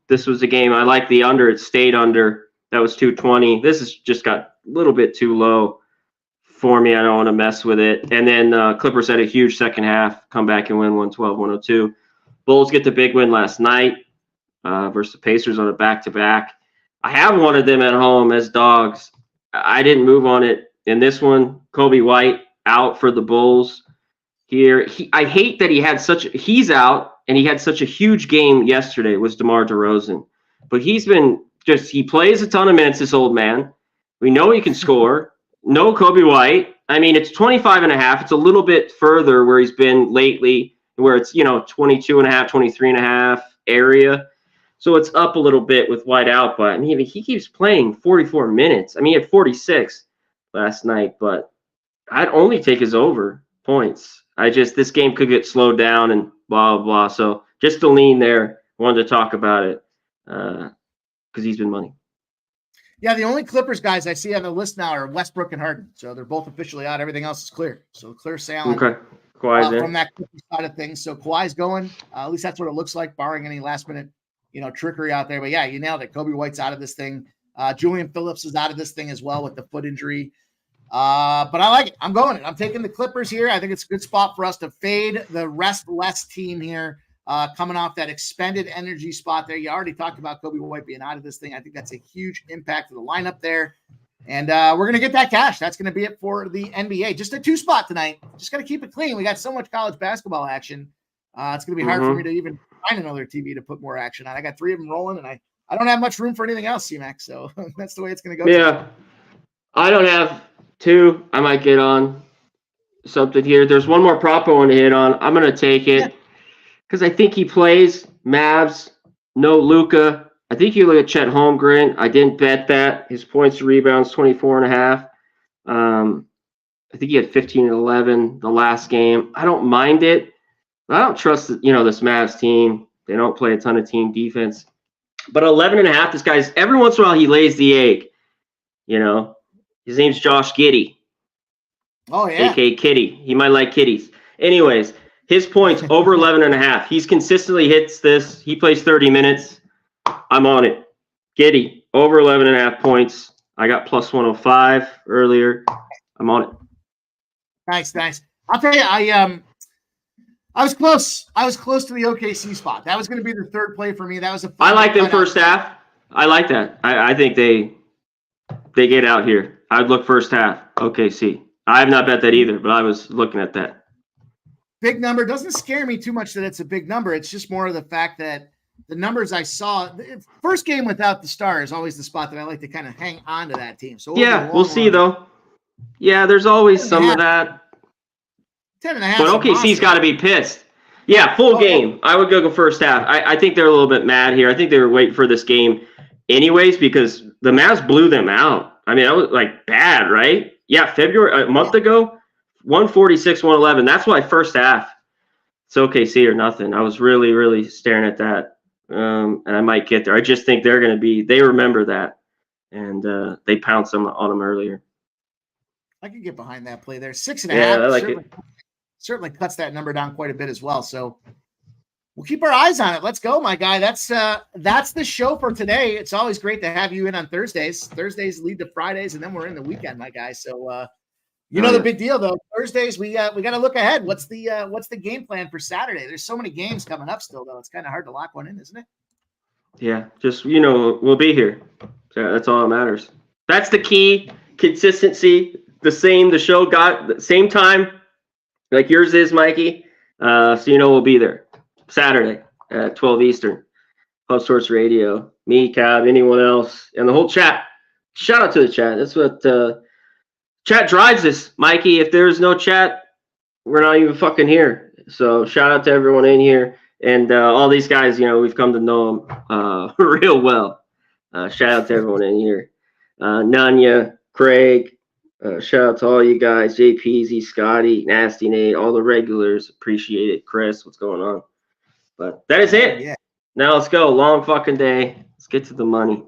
This was a game. I like the under. It stayed under. That was 220. This has just got a little bit too low for me. I don't want to mess with it. And then Clippers had a huge second half, come back and win 112-102. Bulls get the big win last night versus the Pacers on a back-to-back. I have wanted them at home as dogs I didn't move on it in this one. Kobe White out for the Bulls here. I hate that he's out, and he had such a huge game yesterday, was DeMar DeRozan. But he plays a ton of minutes, this old man. We know he can score. No Kobe White. I mean, it's 25.5. It's a little bit further where he's been lately, where it's, 22.5, 23.5 area. So it's up a little bit with White out, but I mean, he keeps playing 44 minutes. I mean, he had 46 last night, but I'd only take his over points. This game could get slowed down and blah, blah, blah. So just to lean there, wanted to talk about it because he's been money. Yeah, the only Clippers guys I see on the list now are Westbrook and Harden. So they're both officially out. Everything else is clear. So clear sailing Kawhi's there. From that Clippers side of things. So Kawhi's going. At least that's what it looks like, barring any last-minute, trickery out there. But, yeah, you nailed it. Kobe White's out of this thing. Julian Phillips is out of this thing as well with the foot injury. But I like it. I'm going it. I'm taking the Clippers here. I think it's a good spot for us to fade the rest-less team here. Coming off that expended energy spot there. You already talked about Kobe White being out of this thing. I think that's a huge impact to the lineup there. And we're going to get that cash. That's going to be it for the NBA. Just a 2-spot tonight. Just got to keep it clean. We got so much college basketball action. It's going to be hard for me to even find another TV to put more action on. I got 3 of them rolling, and I don't have much room for anything else, C-Mac. So that's the way it's going to go. Yeah. I don't have 2. I might get on something here. There's one more prop I want to hit on. I'm going to take it because I think he plays Mavs, no Luka. I think you look at Chet Holmgren. I didn't bet that. His points to rebounds, 24.5. I think he had 15 and 11 the last game. I don't mind it. I don't trust, this Mavs team. They don't play a ton of team defense. But 11.5, this guy's, every once in a while he lays the egg. His name's Josh Giddey. Oh, yeah. A.K.A. Kitty. He might like kitties. Anyways, his points over 11.5. He's consistently hits this. He plays 30 minutes. I'm on it. Giddey, over 11.5 points. I got plus 105 earlier. I'm on it. Nice. I'll tell you, I was close. I was close to the OKC spot. That was going to be the third play for me. That was I like them first half. I like that. I think they get out here. I'd look first half. OKC. I have not bet that either, but I was looking at that. Big number doesn't scare me too much that it's a big number. It's just more of the fact that the numbers I saw, first game without the star is always the spot that I like to kind of hang on to that team. So yeah, we'll see though. Yeah, there's always some of that. 10.5. But OKC's got to be pissed. Yeah, full game. I would go first half. I think they're a little bit mad here. I think they were waiting for this game anyways because the Mavs blew them out. I mean, that was like bad, right? Yeah, February, a month ago, 146, 111. That's why first half, it's OKC or nothing. I was really, really staring at that. And I might get there. I just think they're going to be, they remember that. And they pounced on them earlier. I can get behind that play there. 6.5. Yeah, I like it. Certainly cuts that number down quite a bit as well. So we'll keep our eyes on it. Let's go, my guy. That's the show for today. It's always great to have you in on Thursdays. Thursdays lead to Fridays, and then we're in the weekend, my guy. So the big deal though. Thursdays we got to look ahead. What's the game plan for Saturday? There's so many games coming up still though. It's kind of hard to lock one in, isn't it? Yeah, just we'll be here. So that's all that matters. That's the key. Consistency. The show got the same time like yours is, Mikey. So we'll be there Saturday at 12 Eastern. Pub Sports Radio, me, Cab, anyone else, and the whole chat. Shout out to the chat. That's what chat drives this, Mikey. If there's no chat, we're not even fucking here. So shout out to everyone in here and all these guys. We've come to know them real well. Shout out to everyone in here. Nanya, Craig. Shout out to all you guys, JPZ, Scotty, Nasty Nate, all the regulars. Appreciate it. Chris, what's going on? But that is it. Yeah. Now let's go. Long fucking day. Let's get to the money.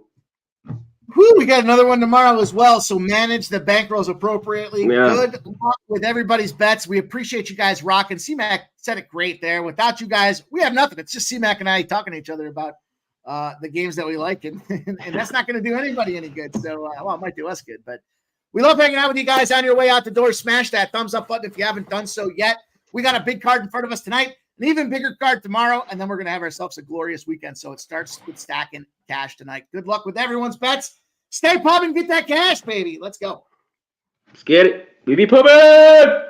Whew, we got another one tomorrow as well. So manage the bankrolls appropriately. Yeah. Good luck with everybody's bets. We appreciate you guys rocking. C-Mac said it great there. Without you guys, we have nothing. It's just C-Mac and I talking to each other about the games that we like. And that's not going to do anybody any good. So, it might do us good, but we love hanging out with you guys. On your way out the door, smash that thumbs up button if you haven't done so yet. We got a big card in front of us tonight, an even bigger card tomorrow, and then we're going to have ourselves a glorious weekend. So it starts with stacking cash tonight. Good luck with everyone's bets. Stay pumping, get that cash, baby. Let's go. Let's get it. We be pumping.